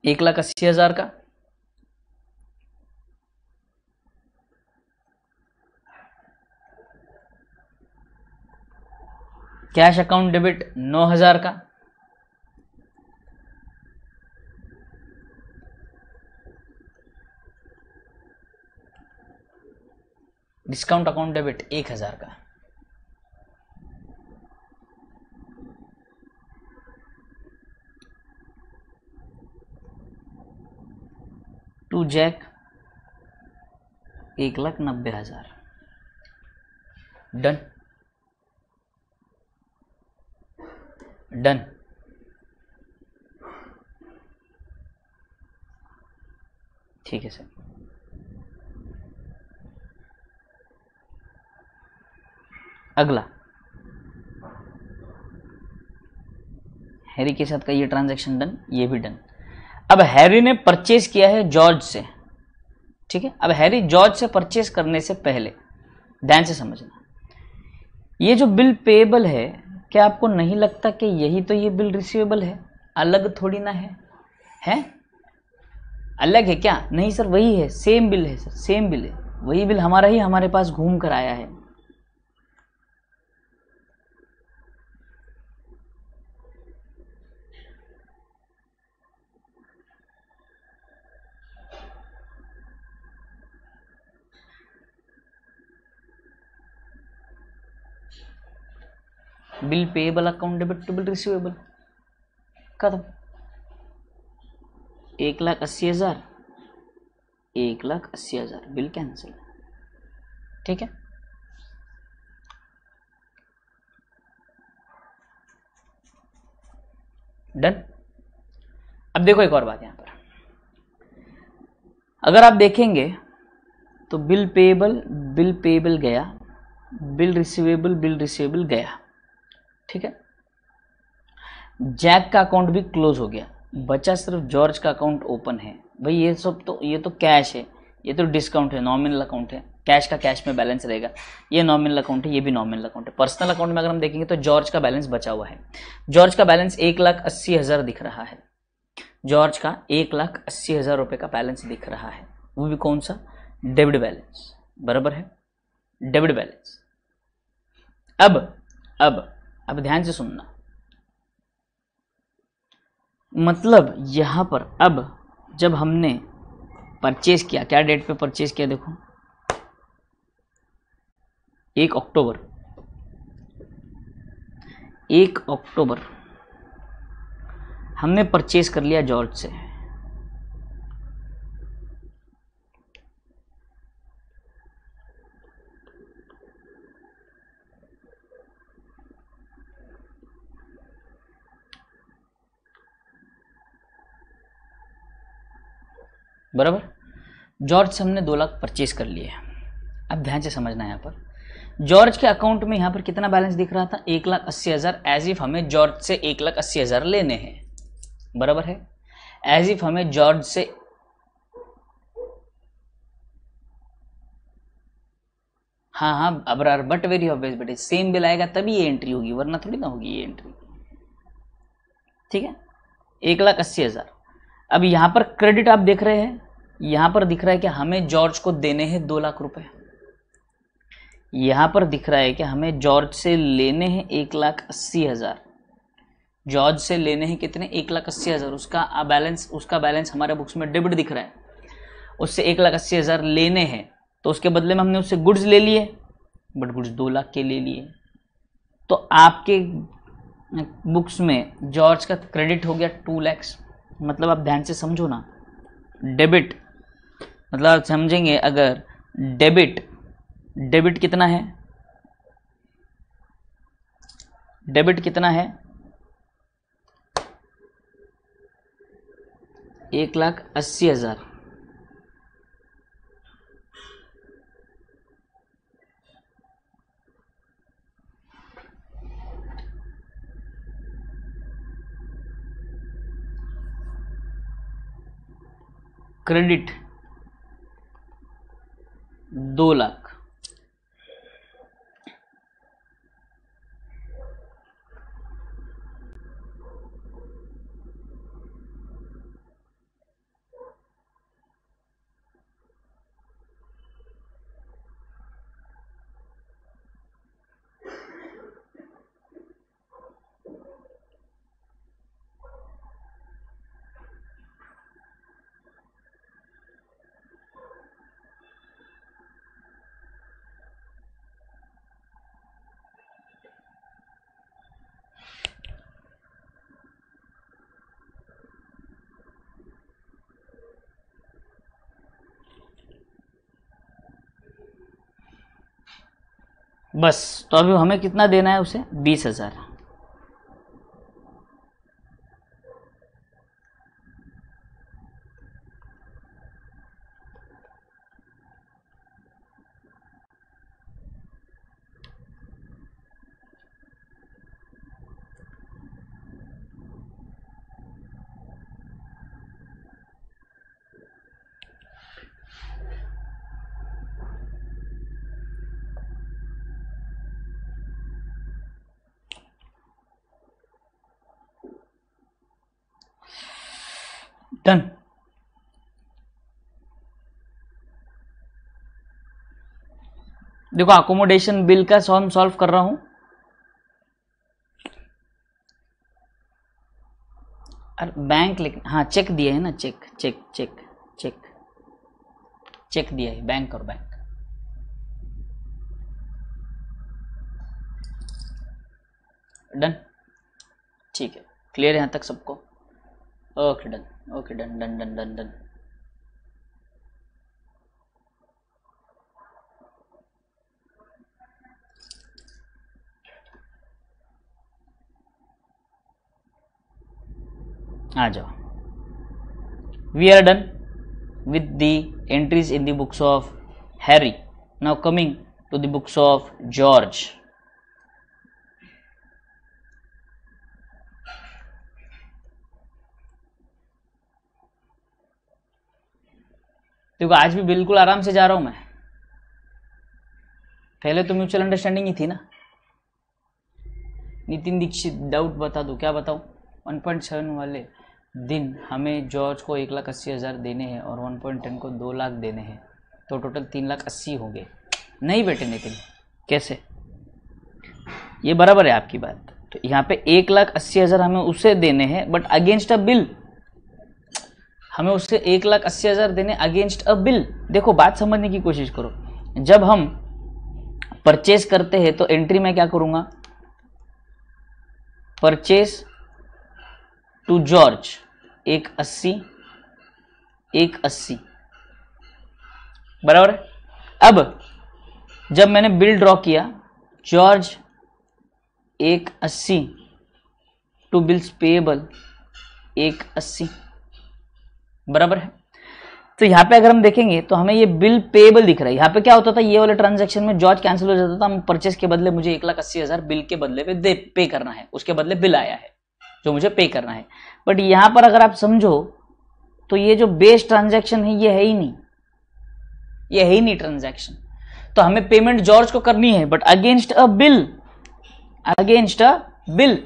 $1,80,000 का। कैश अकाउंट डेबिट 9,000 का। डिस्काउंट अकाउंट डेबिट 1,000 का। To Jack 1,90,000। Done done. ठीक है सर। अगला, हैरी के साथ का ये ट्रांजैक्शन डन, ये भी डन। अब हैरी ने परचेज किया है जॉर्ज से। ठीक है, अब हैरी जॉर्ज से परचेज करने से पहले ध्यान से समझना, ये जो बिल पेएबल है, क्या आपको नहीं लगता कि यही तो ये बिल रिसीवेबल है? अलग थोड़ी ना है। अलग है क्या? नहीं सर, वही है, सेम बिल है सर, सेम बिल है, वही बिल हमारा ही हमारे पास घूम कर आया है। Bill payable account debit to bill receivable, खत्म। 1,80,000, 1,80,000 बिल कैंसिल। ठीक है, डन। अब देखो एक और बात यहां पर, अगर आप देखेंगे तो बिल पेएबल गया, बिल रिसीवेबल गया। ठीक है, जैक का अकाउंट भी क्लोज हो गया, बचा सिर्फ जॉर्ज का अकाउंट ओपन है। भाई ये सब तो, ये तो कैश है, ये तो डिस्काउंट है, नॉमिनल अकाउंट है, कैश का कैश में बैलेंस रहेगा। ये नॉमिनल अकाउंट है, ये भी नॉमिनल अकाउंट है। पर्सनल अकाउंट में अगर हम देखेंगे तो जॉर्ज का बैलेंस बचा हुआ है। जॉर्ज का बैलेंस 1,80,000 दिख रहा है। जॉर्ज का 1,80,000 रुपए का बैलेंस दिख रहा है, वो भी कौन सा, डेबिट बैलेंस, बराबर है, डेबिट बैलेंस। अब ध्यान से सुनना, मतलब यहां पर अब जब हमने परचेज किया, क्या डेट पे परचेज किया, देखो 1 अक्टूबर, 1 अक्टूबर हमने परचेज कर लिया जॉर्ज से। बराबर, जॉर्ज से हमने 2 लाख परचेज कर लिए। अब ध्यान से समझना है, यहाँ पर जॉर्ज के अकाउंट में यहाँ पर कितना बैलेंस दिख रहा था, 1,80,000, एज इफ हमें जॉर्ज से 1,80,000 लेने हैं, बराबर है। एज इफ हमें जॉर्ज से, हाँ अबरार, बट वेरी ऑब्वियस बेटे, सेम बिल आएगा तभी ये एंट्री होगी, वरना थोड़ी ना होगी ये एंट्री। ठीक है, 1,80,000। अब यहां पर क्रेडिट आप देख रहे हैं, यहां पर दिख रहा है कि हमें जॉर्ज को देने हैं 2 लाख रुपए। यहां पर दिख रहा है कि हमें जॉर्ज से लेने हैं 1,80,000। जॉर्ज से लेने हैं कितने, 1,80,000। उसका बैलेंस हमारे बुक्स में डेबिट दिख रहा है। उससे 1,80,000 लेने हैं, तो उसके बदले में हमने उससे गुड्स ले लिए, बट गुड्स 2 लाख के ले लिए। तो आपके बुक्स में जॉर्ज का क्रेडिट हो गया 2 लाख। मतलब आप ध्यान से समझो ना, डेबिट मतलब आप समझेंगे, अगर डेबिट कितना है, डेबिट कितना है, 1,80,000। क्रेडिट 2 लाख। बस, तो अभी हमें कितना देना है उसे, 20,000। डन। देखो अकोमोडेशन बिल का सॉल्व कर रहा हूं। अरे बैंक, लेकिन हाँ चेक दिया है ना, cheque cheque cheque cheque cheque दिया है, बैंक और बैंक। डन, ठीक है, क्लियर है यहाँ तक सबको? Okay done, okay done done done done done. आ जाओ, we are done with the entries in the books of Harry. Now coming to the books of George. देखो आज भी बिल्कुल आराम से जा रहा हूं मैं, पहले तो म्यूचुअल अंडरस्टैंडिंग ही थी ना। नितिन दीक्षित डाउट बता दूं, क्या बताऊं? 1.7 वाले दिन हमें जॉर्ज को 1,80,000 देने हैं और 1.10 को 2 लाख देने हैं, तो टोटल 3,80,000 हो गए। नहीं बेटे नितिन, कैसे? ये बराबर है आपकी बात। तो यहाँ पे 1,80,000 हमें उसे देने हैं बट अगेंस्ट अ बिल, हमें उससे 1,80,000 देने अगेंस्ट अ बिल। देखो बात समझने की कोशिश करो, जब हम परचेस करते हैं तो एंट्री में क्या करूंगा? परचेस टू जॉर्ज 1,80, 1,80 बराबर है। अब जब मैंने बिल ड्रॉ किया, जॉर्ज 1,80 टू बिल्स पेएबल 1,80 बराबर है। तो यहाँ पे अगर हम देखेंगे तो हमें ये बिल पेएबल दिख रहा है। यहाँ पे क्या होता था, ये वाले ट्रांजैक्शन में जॉर्ज कैंसिल हो जाता था, हम परचेस के बदले मुझे 1,80,000 बिल के बदले पे पे करना है, उसके बदले बिल आया है जो मुझे पे करना है। बट यहां पर अगर आप समझो तो ये जो बेस ट्रांजैक्शन है ये है ही नहीं, ये है ही नहीं ट्रांजैक्शन। तो हमें पेमेंट जॉर्ज को करनी है but against a bill, against a bill.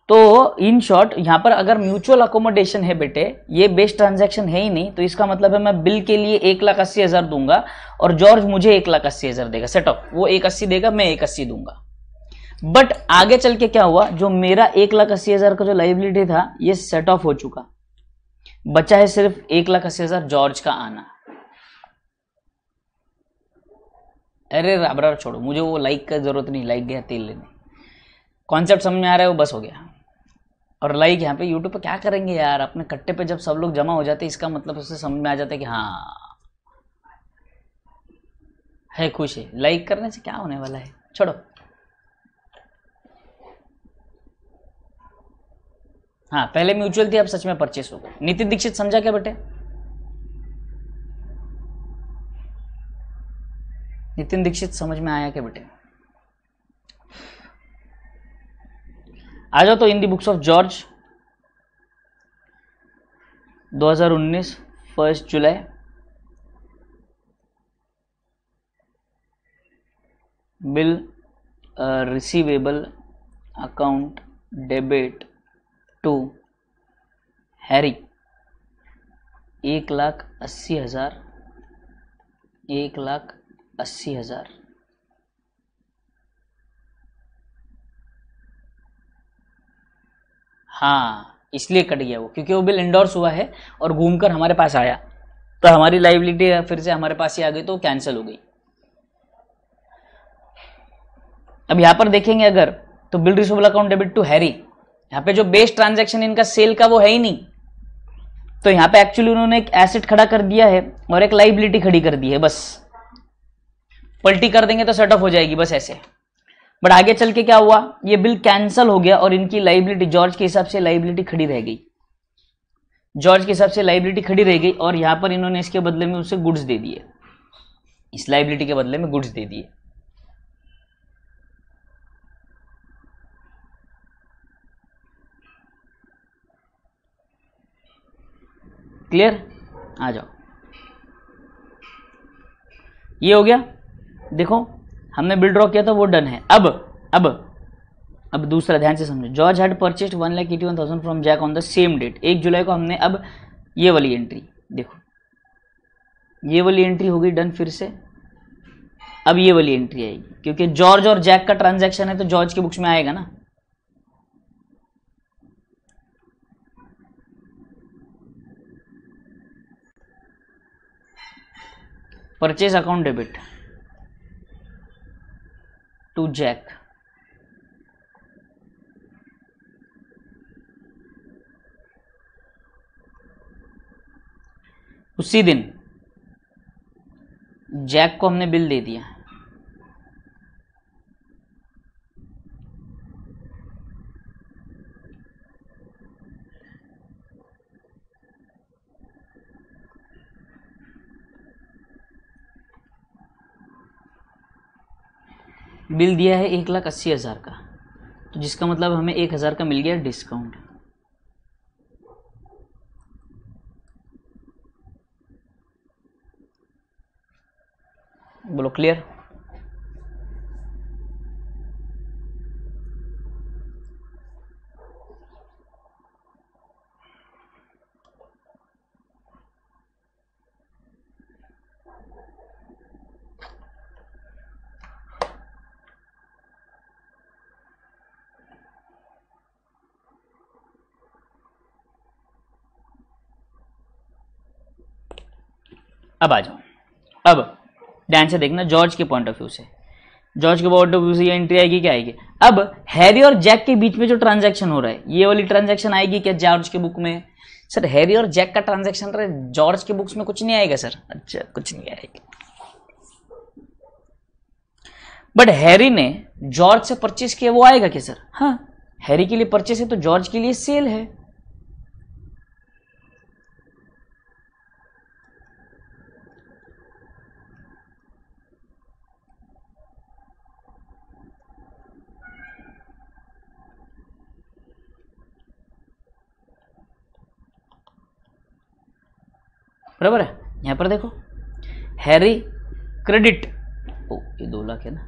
तो इन शॉर्ट यहां पर अगर म्यूचुअल अकोमोडेशन है बेटे, ये बेस ट्रांजैक्शन है ही नहीं, तो इसका मतलब है मैं बिल के लिए 1,80,000 दूंगा और जॉर्ज मुझे 1,80,000 देगा। सेट ऑफ, वो 1,80 देगा, मैं 1,80 दूंगा। बट आगे चल के क्या हुआ, जो मेरा 1,80,000 का जो लाइबिलिटी था ये सेट ऑफ हो चुका, बचा है सिर्फ 1,80,000 जॉर्ज का आना। अरे राबरा छोड़ो, मुझे वो लाइक का जरूरत नहीं, लाइक गया तेल लेने। कॉन्सेप्ट समझ में आ रहा है वो बस हो गया। और लाइक यहाँ पे यूट्यूब पे क्या करेंगे यार, अपने कट्टे पे जब सब लोग जमा हो जाते हैं इसका मतलब उससे समझ में आ जाता है कि हाँ है, खुश है। लाइक करने से क्या होने वाला है, छोड़ो। हाँ पहले म्यूचुअल थी, अब सच में परचेस हो गया। नितिन दीक्षित समझा क्या बेटे? नितिन दीक्षित समझ में आया क्या बेटे? आ जाओ तो in the books of George 2019 1 July. Bill receivable account debit to Harry 1,80,000, 1,80,000। हाँ इसलिए कट गया वो, क्योंकि वो बिल इंडोर्स हुआ है और घूमकर हमारे पास आया, तो हमारी लाइबिलिटी फिर से हमारे पास ही आ गई, तो कैंसिल हो गई। अब यहां पर देखेंगे अगर, तो bill receivable account debit to Harry, यहाँ पे जो बेस ट्रांजैक्शन इनका सेल का वो है ही नहीं, तो यहाँ पे एक्चुअली उन्होंने एक एसेट खड़ा कर दिया है और एक लाइबिलिटी खड़ी कर दी है, बस पलटी कर देंगे तो सेट ऑफ हो जाएगी, बस ऐसे। बट आगे चल के क्या हुआ, ये बिल कैंसिल हो गया और इनकी लाइबिलिटी जॉर्ज के हिसाब से लाइबिलिटी खड़ी रह गई, जॉर्ज के हिसाब से लाइबिलिटी खड़ी रह गई, और यहां पर इन्होंने इसके बदले में उसे गुड्स दे दिए, इस लाइबिलिटी के बदले में गुड्स दे दिए। क्लियर? आ जाओ, ये हो गया। देखो हमने बिल ड्रॉ किया था, वो डन है। अब दूसरा ध्यान से समझो। George had purchased 1,81,000 from Jack on the same date, 1 जुलाई को हमने, अब ये वाली एंट्री देखो, ये वाली एंट्री हो गई डन फिर से। अब ये वाली एंट्री आएगी, क्योंकि जॉर्ज और जैक का ट्रांजैक्शन है तो जॉर्ज की बुक्स में आएगा ना। Purchase account debit to Jack उसी दिन जैक को हमने बिल दे दिया, बिल दिया है 1,80,000 का, तो जिसका मतलब हमें 1,000 का मिल गया डिस्काउंट। बोलो क्लियर? अब आ जाओ, अब ध्यान से देखना जॉर्ज के पॉइंट ऑफ व्यू से, जॉर्ज के पॉइंट ऑफ व्यू से ये एंट्री आएगी क्या आएगी? अब हैरी और जैक के बीच में जो ट्रांजैक्शन हो रहा है, ये वाली ट्रांजैक्शन आएगी क्या जॉर्ज के बुक में? सर हैरी और जैक का ट्रांजैक्शन रहे, जॉर्ज के बुक्स में कुछ नहीं आएगा सर। अच्छा, कुछ नहीं आएगा। बट हैरी ने जॉर्ज से परचेस किया, वो आएगा क्या सर? हाँ, हैरी के लिए परचेस है तो जॉर्ज के लिए सेल है। बराबर है। यहां पर देखो, हैरी क्रेडिट, ओ ये 2 लाख है ना,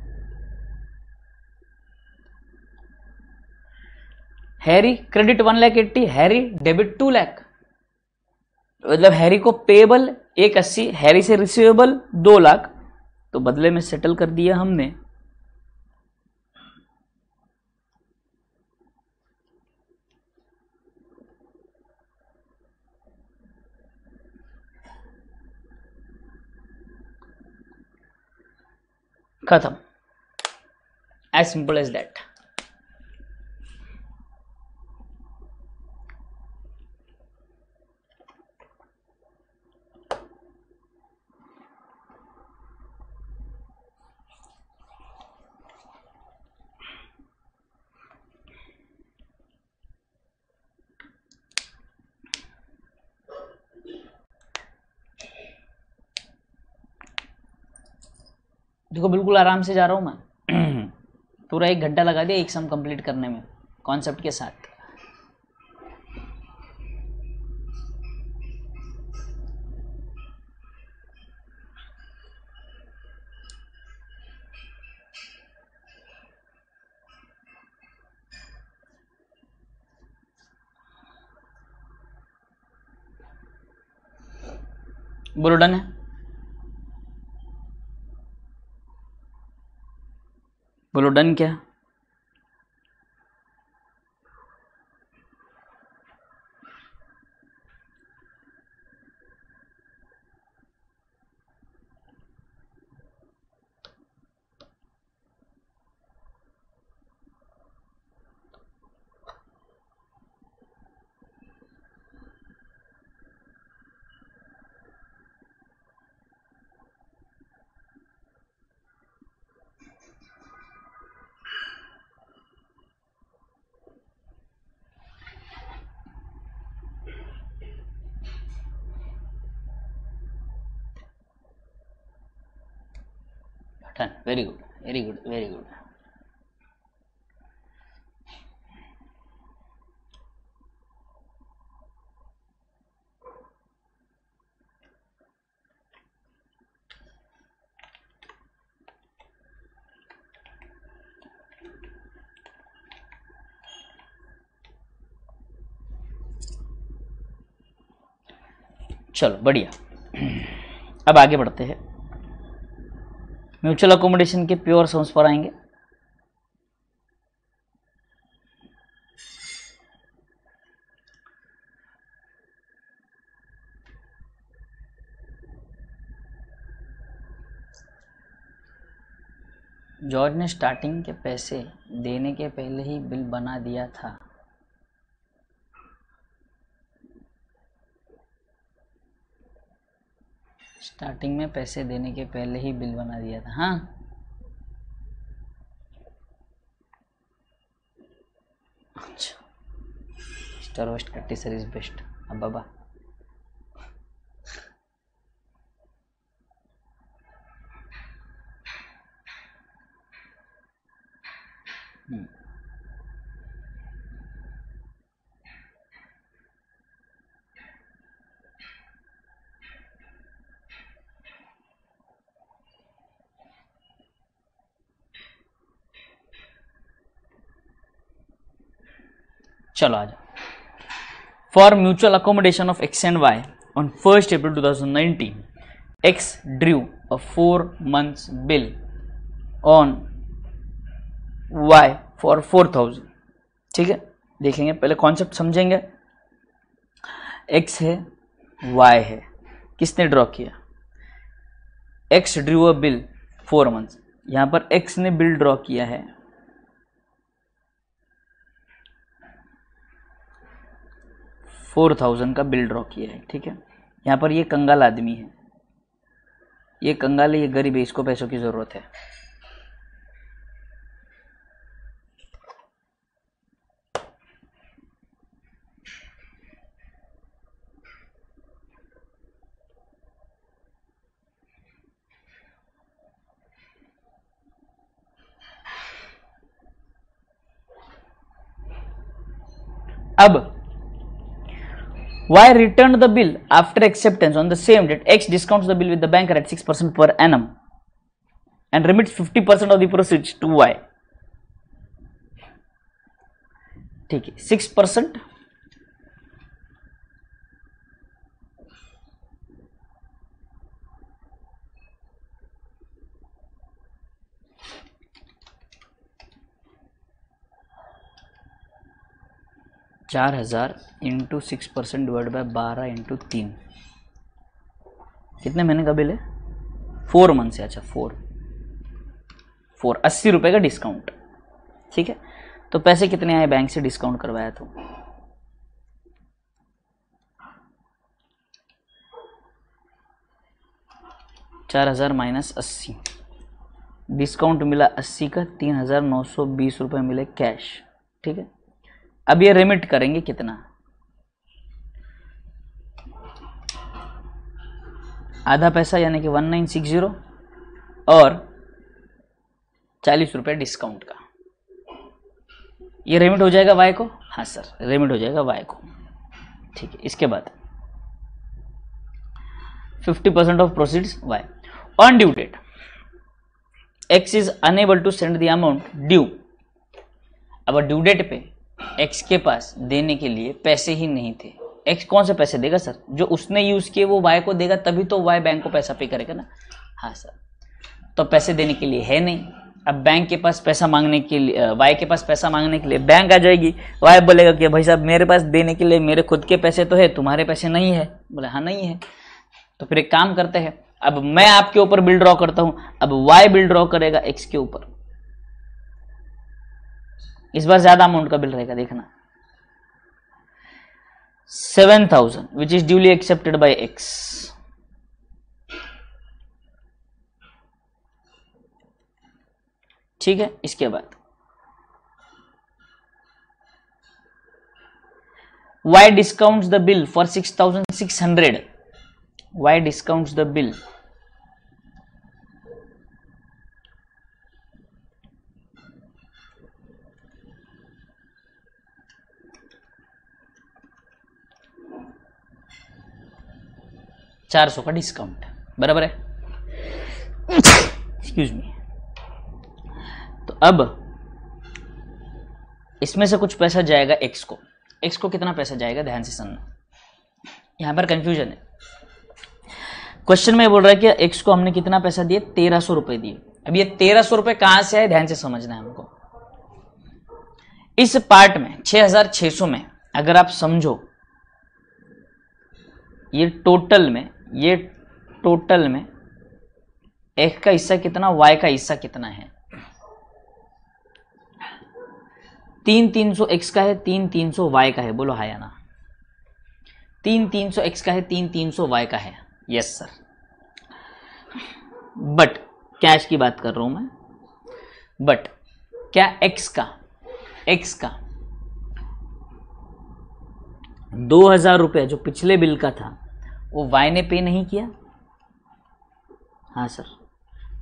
Harry credit 1,80,000, Harry debit 2 lakh, मतलब हैरी को पेबल 1,80,000, हैरी से रिसीवेबल 2 लाख, तो बदले में सेटल कर दिया हमने। खत्म, एज सिंपल एज दैट। देखो बिल्कुल आराम से जा रहा हूं मैं पूरा 1 घंटा लगा दिया एक सम कंप्लीट करने में कॉन्सेप्ट के साथ। बोलो डन है? बोलो डन क्या? Done, very good very good very good. चलो बढ़िया, अब आगे बढ़ते हैं, म्यूचुअल अकोमोडेशन के प्योर सम्स पर आएंगे। जॉर्ज ने स्टार्टिंग के पैसे देने के पहले ही बिल बना दिया था। स्टार्टिंग में पैसे देने के पहले ही बिल बना दिया था। हाँ, अच्छा, स्टार वेस्ट कट्टी सर इज बेस्ट। अब बाबा चलो आ जाओ। For mutual accommodation of X and Y on 1st April 2019, X drew a 4 months bill on Y for 4000। ठीक है, देखेंगे पहले कॉन्सेप्ट समझेंगे। एक्स है, वाई है, किसने ड्रॉ किया? एक्स ड्रू अ बिल 4 months। यहां पर एक्स ने बिल ड्रॉ किया है 4000 का बिल ड्रॉ किया है। ठीक है, यहाँ पर ये कंगाल आदमी है, ये कंगाल है, ये गरीब है, इसको पैसों की जरूरत है। अब Y returned the bill after acceptance on the same date. X discounts the bill with the banker at 6% per annum and remits 50% of the proceeds to Y. ठीक है, 6%, $4000 इंटू 6% डिवाइड बाय 12 इंटू 3, कितने महीने का bill है? 4 month से। अच्छा, 4 80 रुपए का डिस्काउंट। ठीक है, तो पैसे कितने आए बैंक से डिस्काउंट करवाया तो? $4000 माइनस 80, डिस्काउंट मिला 80 का, 3920 रुपए मिले कैश। ठीक है, अब ये रेमिट करेंगे कितना? आधा पैसा यानी कि 1960 और 40 रुपए डिस्काउंट का, ये रेमिट हो जाएगा वाई को। हाँ सर, रेमिट हो जाएगा वाई को। ठीक है, इसके बाद 50% of proceeds Y. On due date X is unable to send the amount due. अब ड्यू डेट पे एक्स के पास देने के लिए पैसे ही नहीं थे। एक्स कौन से पैसे देगा सर? जो उसने यूज किए वो वाई को देगा, तभी तो वाई बैंक को पैसा पे करेगा ना। हाँ सर, तो पैसे देने के लिए है नहीं। अब बैंक के पास पैसा मांगने के लिए, वाई के पास पैसा मांगने के लिए बैंक आ जाएगी। वाई बोलेगा कि भाई साहब मेरे पास देने के लिए मेरे खुद के पैसे तो है, तुम्हारे पैसे नहीं है। बोले हाँ नहीं है। तो फिर एक काम करते हैं, अब मैं आपके ऊपर बिल ड्रॉ करता हूं, अब वाई बिल ड्रॉ करेगा एक्स के ऊपर। इस बार ज्यादा अमाउंट का बिल रहेगा, देखना 7000 which is duly accepted by x. ठीक है, इसके बाद Y discounts the bill for 6600. Y discounts the bill $400 का डिस्काउंट, बराबर है। Excuse me. तो अब इसमें से कुछ पैसा जाएगा एक्स को। एक्स को कितना पैसा जाएगा, ध्यान से सुनना, यहां पर कंफ्यूजन है। क्वेश्चन में बोल रहा है कि एक्स को हमने कितना पैसा दिए, 1300 रुपए दिए। अब ये 1300 रुपए कहां से आए, ध्यान से समझना है हमको। इस पार्ट में 6600 में अगर आप समझो, ये टोटल में एक्स का हिस्सा कितना, वाई का हिस्सा कितना है। 300 एक्स का है, 300 वाई का है। बोलो हाँ या ना। 300 एक्स का है, 300 वाई का है। Yes sir. बट कैश की बात कर रहा हूं मैं, बट क्या एक्स का 2,000 रुपये जो पिछले बिल का था वो वाई ने पे नहीं किया? हाँ सर,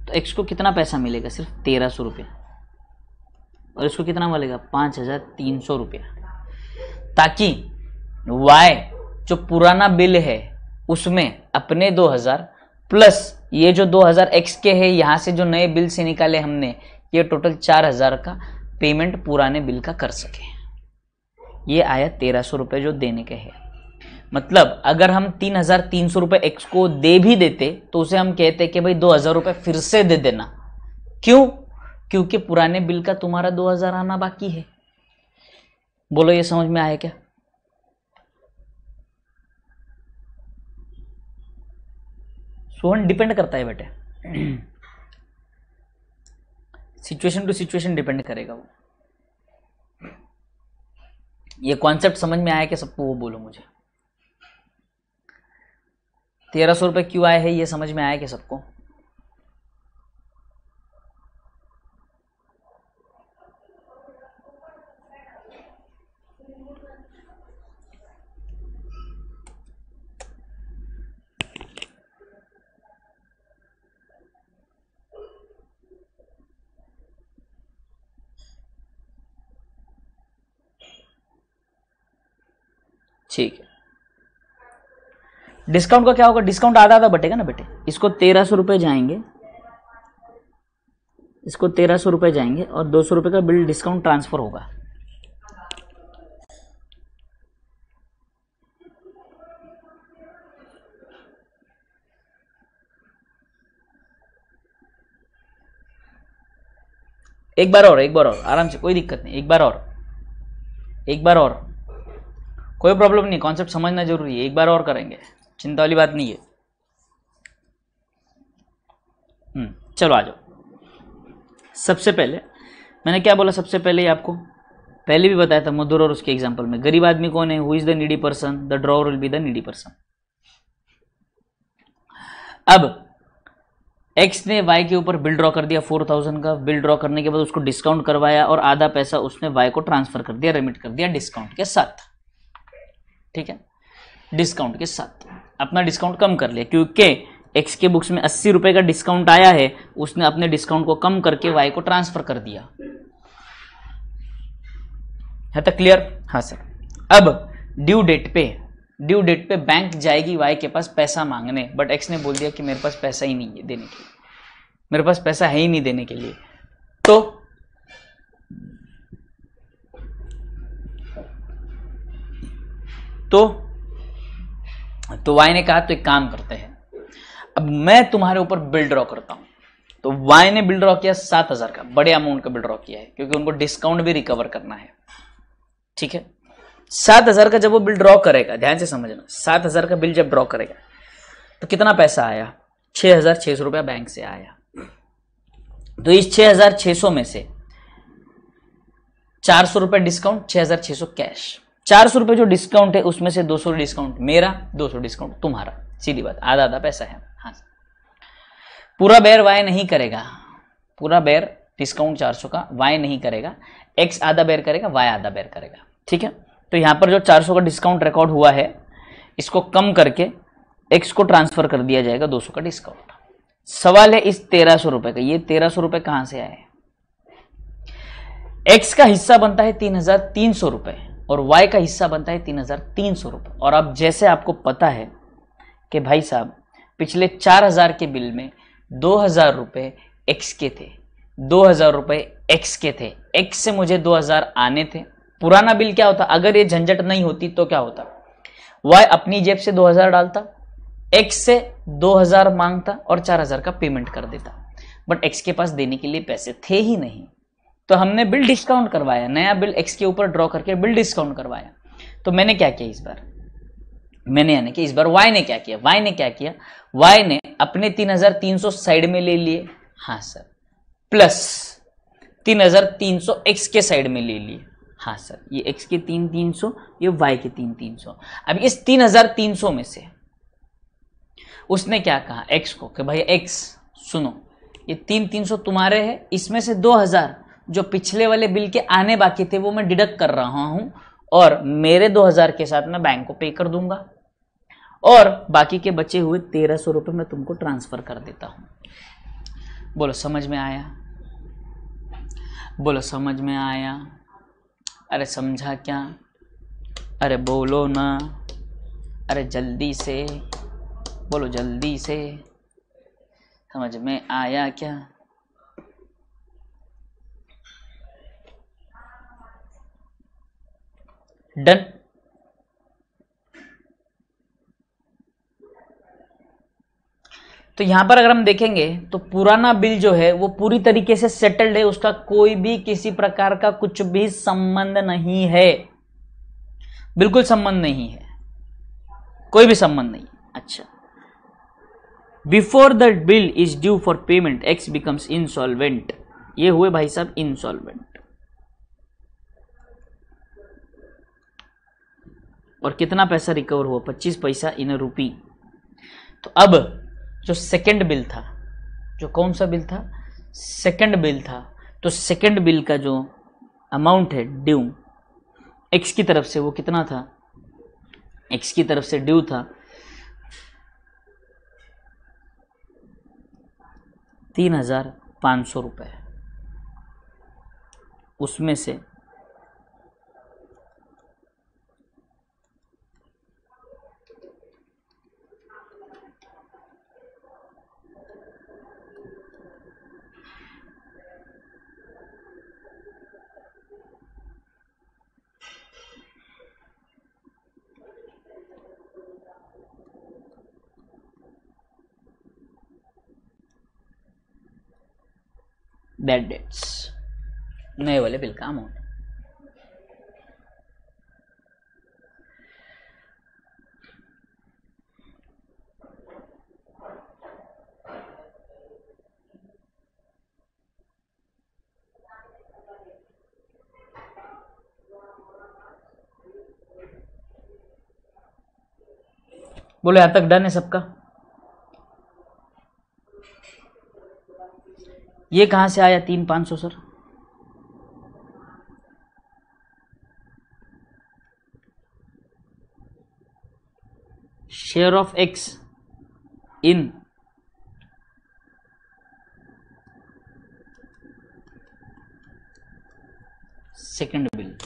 तो एक्स को कितना पैसा मिलेगा? सिर्फ 1,300 रुपये, और इसको कितना मिलेगा? 5,300 रुपया, ताकि वाई जो पुराना बिल है उसमें अपने 2,000 प्लस ये जो 2,000 एक्स के है, यहाँ से जो नए बिल से निकाले हमने, ये टोटल 4,000 का पेमेंट पुराने बिल का कर सके। ये आया 1,300 रुपये जो देने के हैं। मतलब अगर हम 3,300 रुपये एक्स को दे भी देते तो उसे हम कहते कि भाई 2,000 रुपये फिर से दे देना। क्यों? क्योंकि पुराने बिल का तुम्हारा 2,000 आना बाकी है। बोलो ये समझ में आया क्या? सोहन डिपेंड करता है बेटे, सिचुएशन टू सिचुएशन डिपेंड करेगा वो। ये कॉन्सेप्ट समझ में आया क्या सबको? वो बोलो मुझे। 1,300 रुपये क्यों आए हैं ये समझ में आया क्या सबको? ठीक है, डिस्काउंट का क्या होगा? डिस्काउंट आधा आधा बटेगा ना बेटे। इसको 1,300 रुपये जाएंगे, इसको 1,300 रुपये जाएंगे और 200 रुपये का बिल डिस्काउंट ट्रांसफर होगा। एक बार और आराम से, कोई दिक्कत नहीं। एक बार और कोई प्रॉब्लम नहीं, कॉन्सेप्ट समझना जरूरी है। एक बार और करेंगे, चिंता वाली बात नहीं है। चलो आ जाओ। सबसे पहले मैंने क्या बोला? सबसे पहले आपको पहले भी बताया था मधुर और उसके एग्जांपल में। गरीब आदमी कौन है? Who is the needy person? The drawer will be the needy person. अब एक्स ने वाई के ऊपर बिल ड्रॉ कर दिया 4,000 का। बिल ड्रॉ करने के बाद उसको डिस्काउंट करवाया और आधा पैसा उसने वाई को ट्रांसफर कर दिया, रेमिट कर दिया डिस्काउंट के साथ। ठीक है, डिस्काउंट के साथ अपना डिस्काउंट कम कर लिया, क्योंकि एक्स के बुक्स में 80 रुपए का डिस्काउंट आया है, उसने अपने डिस्काउंट को कम करके वाई को ट्रांसफर कर दिया। है तो क्लियर? हाँ सर। अब ड्यू डेट पे बैंक जाएगी वाई के पास पैसा मांगने, बट एक्स ने बोल दिया कि मेरे पास पैसा ही नहीं है देने के लिए, मेरे पास पैसा है ही नहीं देने के लिए। तो वाई ने कहा तो एक काम करते हैं, अब मैं तुम्हारे ऊपर बिल ड्रॉ करता हूं। तो वाई ने बिल ड्रॉ किया 7,000 का, बड़े अमाउंट का बिल ड्रॉ किया है, क्योंकि उनको डिस्काउंट भी रिकवर करना है। ठीक है, 7,000 का जब वो बिल ड्रॉ करेगा, ध्यान से समझना, 7,000 का बिल जब ड्रॉ करेगा तो कितना पैसा आया? 6,600 रुपया बैंक से आया। तो इस 6,600 में से 400 रुपये डिस्काउंट, 6,600 कैश। 400 रुपये जो डिस्काउंट है उसमें से 200 डिस्काउंट मेरा, 200 डिस्काउंट तुम्हारा। सीधी बात, आधा आधा पैसा है। हाँ, पूरा बेयर वाई नहीं करेगा, पूरा बेयर डिस्काउंट 400 का वाई नहीं करेगा, एक्स आधा बेयर करेगा, वाई आधा बेयर करेगा। ठीक है, तो यहां पर जो 400 का डिस्काउंट रिकॉर्ड हुआ है, इसको कम करके एक्स को ट्रांसफर कर दिया जाएगा 200 का डिस्काउंट। सवाल है इस 1,300 रुपए का, ये 1,300 रुपए कहां से आए? एक्स का हिस्सा बनता है 3,300 रुपए और वाई का हिस्सा बनता है 3,300 रुपए। और अब जैसे आपको पता है कि भाई साहब पिछले 4,000 के बिल में 2,000 रुपए एक्स के थे, 2,000 रुपए एक्स के थे, एक्स से मुझे 2,000 आने थे। पुराना बिल क्या होता? अगर ये झंझट नहीं होती तो क्या होता? वाई अपनी जेब से 2,000 डालता, एक्स से 2,000 मांगता और 4,000 का पेमेंट कर देता। बट एक्स के पास देने के लिए पैसे थे ही नहीं, तो हमने बिल डिस्काउंट करवाया, नया बिल एक्स के ऊपर ड्रॉ करके बिल डिस्काउंट करवाया। तो मैंने क्या किया इस बार? मैंने यानी कि इस बार वाई ने क्या किया? वाई ने अपने 3,300 साइड में ले लिए, हाँ सर, प्लस 3,300 एक्स के साइड में ले लिए, हाँ सर। ये एक्स के 3,300, ये वाई के 3,300। अब इस 3,300 में से उसने क्या कहा एक्स को कि भाई एक्स सुनो, ये 300 तुम्हारे हैं, इसमें से 2000 जो पिछले वाले बिल के आने बाकी थे वो मैं डिडक्ट कर रहा हूं और मेरे 2000 के साथ मैं बैंक को पे कर दूंगा और बाकी के बचे हुए 1300 रुपये मैं तुमको ट्रांसफर कर देता हूं। बोलो समझ में आया? बोलो समझ में आया? अरे समझा क्या? अरे बोलो ना, अरे जल्दी से बोलो, जल्दी से। समझ में आया क्या? डन। तो यहां पर अगर हम देखेंगे तो पुराना बिल जो है वो पूरी तरीके से सेटल्ड है, उसका कोई भी किसी प्रकार का कुछ भी संबंध नहीं है, बिल्कुल संबंध नहीं है, कोई भी संबंध नहीं। अच्छा, before the bill is due for payment x becomes insolvent. ये हुए भाई साहब इंसॉल्वेंट, और कितना पैसा रिकवर हुआ? 25 पैसा इन रूपी। तो अब जो सेकंड बिल था, जो कौन सा बिल था? सेकंड बिल था। तो सेकंड बिल का जो अमाउंट है ड्यू एक्स की तरफ से, वो कितना था? एक्स की तरफ से ड्यू था 3500 रुपये। उसमें से बैड डेट्स, नए वाले बिल का अमाउंट। बोलो यहां तक डन है सबका? ये कहां से आया 3500 sir? Share of x in second bill.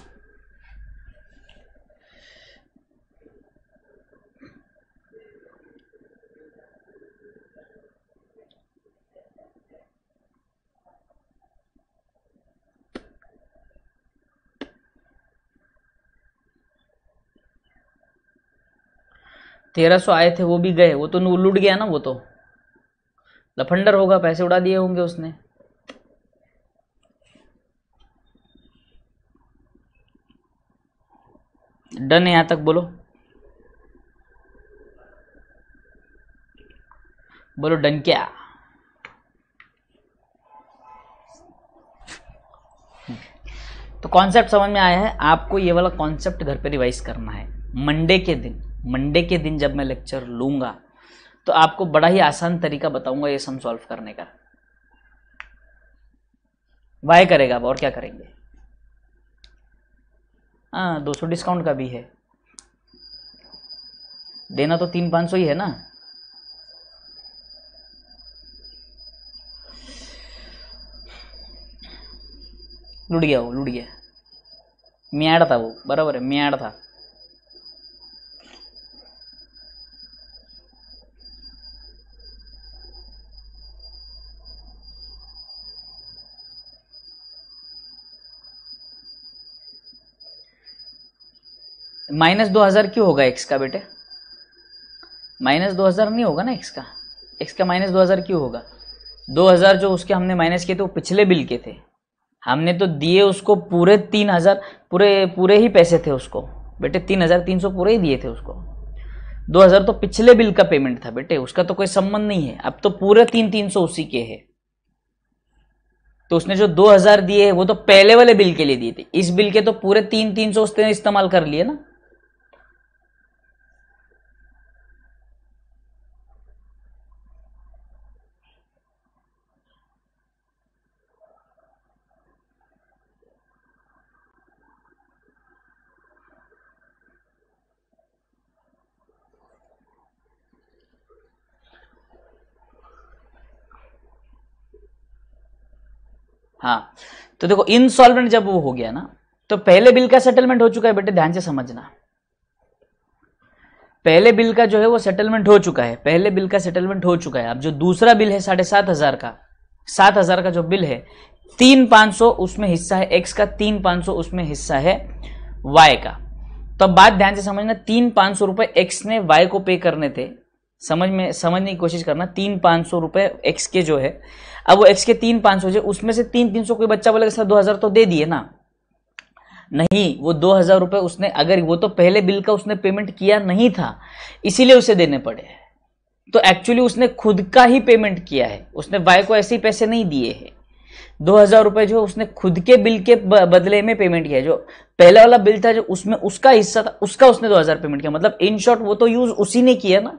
तेरह सौ आए थे वो भी गए, वो तो लुट गया ना, वो तो लफंडर होगा, पैसे उड़ा दिए होंगे उसने। डन है यहां तक? बोलो बोलो डन क्या? तो कॉन्सेप्ट समझ में आया है आपको? ये वाला कॉन्सेप्ट घर पे रिवाइज करना है। मंडे के दिन जब मैं लेक्चर लूंगा तो आपको बड़ा ही आसान तरीका बताऊंगा ये सम सॉल्व करने का। वाई करेगा आप, और क्या करेंगे? हाँ, 200 डिस्काउंट का भी है, देना तो 3500 ही है ना। लुट गया, वो लुट गया, म्याड़ था वो, बराबर है, म्याड़ था। -2000 क्यों होगा एक्स का बेटे? -2000 नहीं होगा ना एक्स का। एक्स का -2000 क्यों होगा? 2000 जो उसके हमने माइनस किए थे वो पिछले बिल के थे, हमने तो दिए उसको पूरे 3000, पूरे ही पैसे थे उसको बेटे, 3300 पूरे ही दिए थे उसको। 2000 तो पिछले बिल का पेमेंट था बेटे, उसका तो कोई संबंध नहीं है। अब तो पूरे 3300 उसी के है। तो उसने जो 2000 दिए वो तो पहले वाले बिल के लिए दिए थे, इस बिल के तो पूरे 3300 उसने इस्तेमाल कर लिए ना। हाँ, तो देखो इनसॉल्वेंट जब वो हो गया ना, तो पहले बिल का सेटलमेंट हो चुका है बेटे, ध्यान से समझना। पहले बिल का जो है वो सेटलमेंट हो चुका है, पहले बिल का सेटलमेंट हो चुका है। अब जो दूसरा बिल है 7,500 का, 7,000 का जो बिल है, 3,500 उसमें हिस्सा है एक्स का, 3,500 उसमें हिस्सा है वाई का। तो अब बात ध्यान से समझना, 3,500 रुपए एक्स ने वाई को पे करने थे, समझने की कोशिश करना। 3,500 रुपए एक्स के जो है, अब वो एक्स के 3,500 जो, उसमें से 3,300 कोई बच्चा बोलेगा सर 2,000 तो दे दिए ना, नहीं, वो 2,000 रुपए उसने, अगर वो तो पहले बिल का उसने पेमेंट किया नहीं था, इसीलिए उसे देने पड़े। तो एक्चुअली उसने खुद का ही पेमेंट किया है, उसने वाई को ऐसे ही पैसे नहीं दिए हैं। 2,000 रुपए जो उसने खुद के बिल के बदले में पेमेंट किया। जो पहला वाला बिल था जो उसमें उसका हिस्सा था, उसका उसने 2,000 पेमेंट किया। मतलब इन शॉर्ट वो तो यूज उसी ने किया ना,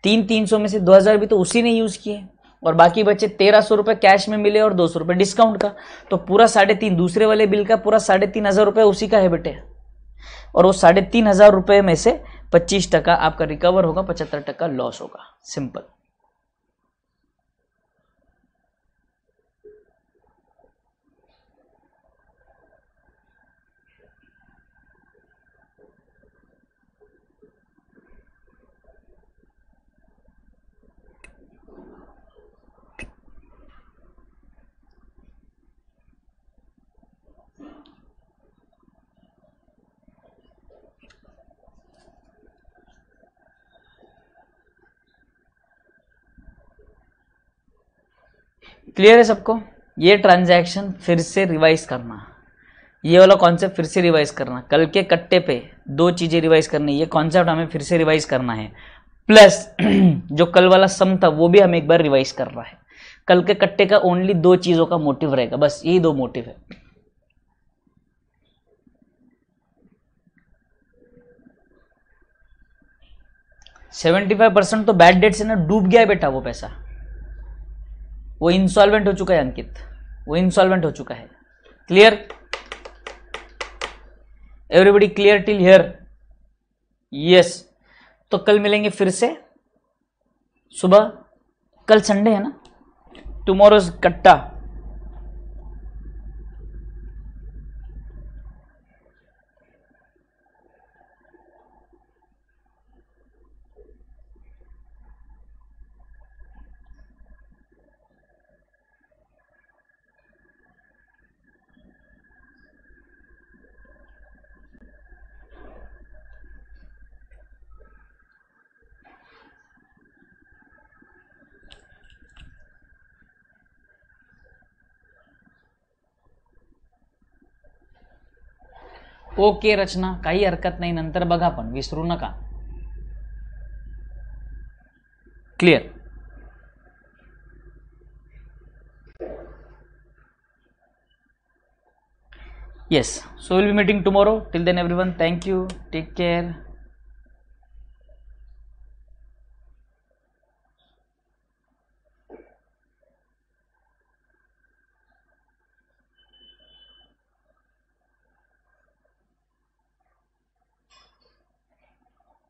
3,300 में से 2,000 भी तो उसी ने यूज किए, और बाकी बचे 1,300 रुपए कैश में मिले और 200 रुपए डिस्काउंट का। तो पूरा 3,500 दूसरे वाले बिल का पूरा 3,500 रुपए उसी का है बेटे। और वो 3,500 रुपए में से 25% आपका रिकवर होगा, 75% लॉस होगा। सिंपल। क्लियर है सबको? ये ट्रांजैक्शन फिर से रिवाइज करना, ये वाला कॉन्सेप्ट फिर से रिवाइज करना। कल के कट्टे पे 2 चीजें रिवाइज करनी, ये कॉन्सेप्ट हमें फिर से रिवाइज करना है, प्लस जो कल वाला सम था वो भी हमें एक बार रिवाइज करना है। कल के कट्टे का ओनली 2 चीजों का मोटिव रहेगा, बस यही 2 मोटिव है। %75 तो बैड डेट से ना डूब गया है बेटा वो पैसा, वो इंसॉल्वेंट हो चुका है अंकित, वो इंसॉल्वेंट हो चुका है। Clear? Everybody clear till here? Yes. तो कल मिलेंगे फिर से सुबह, कल संडे है ना, टुमारोज कट्टा। ओके रचना, काही हरकत नाही, नंतर बघा पण विसरू नका। Clear? yes, so we'll be meeting tomorrow. Till then everyone, thank you, take care.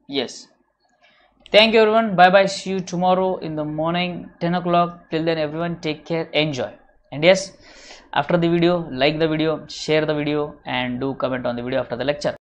Yes, thank you everyone, bye bye, see you tomorrow in the morning 10 o'clock. Till then everyone, take care, enjoy, and yes, after the video, like the video, share the video, and do comment on the video after the lecture.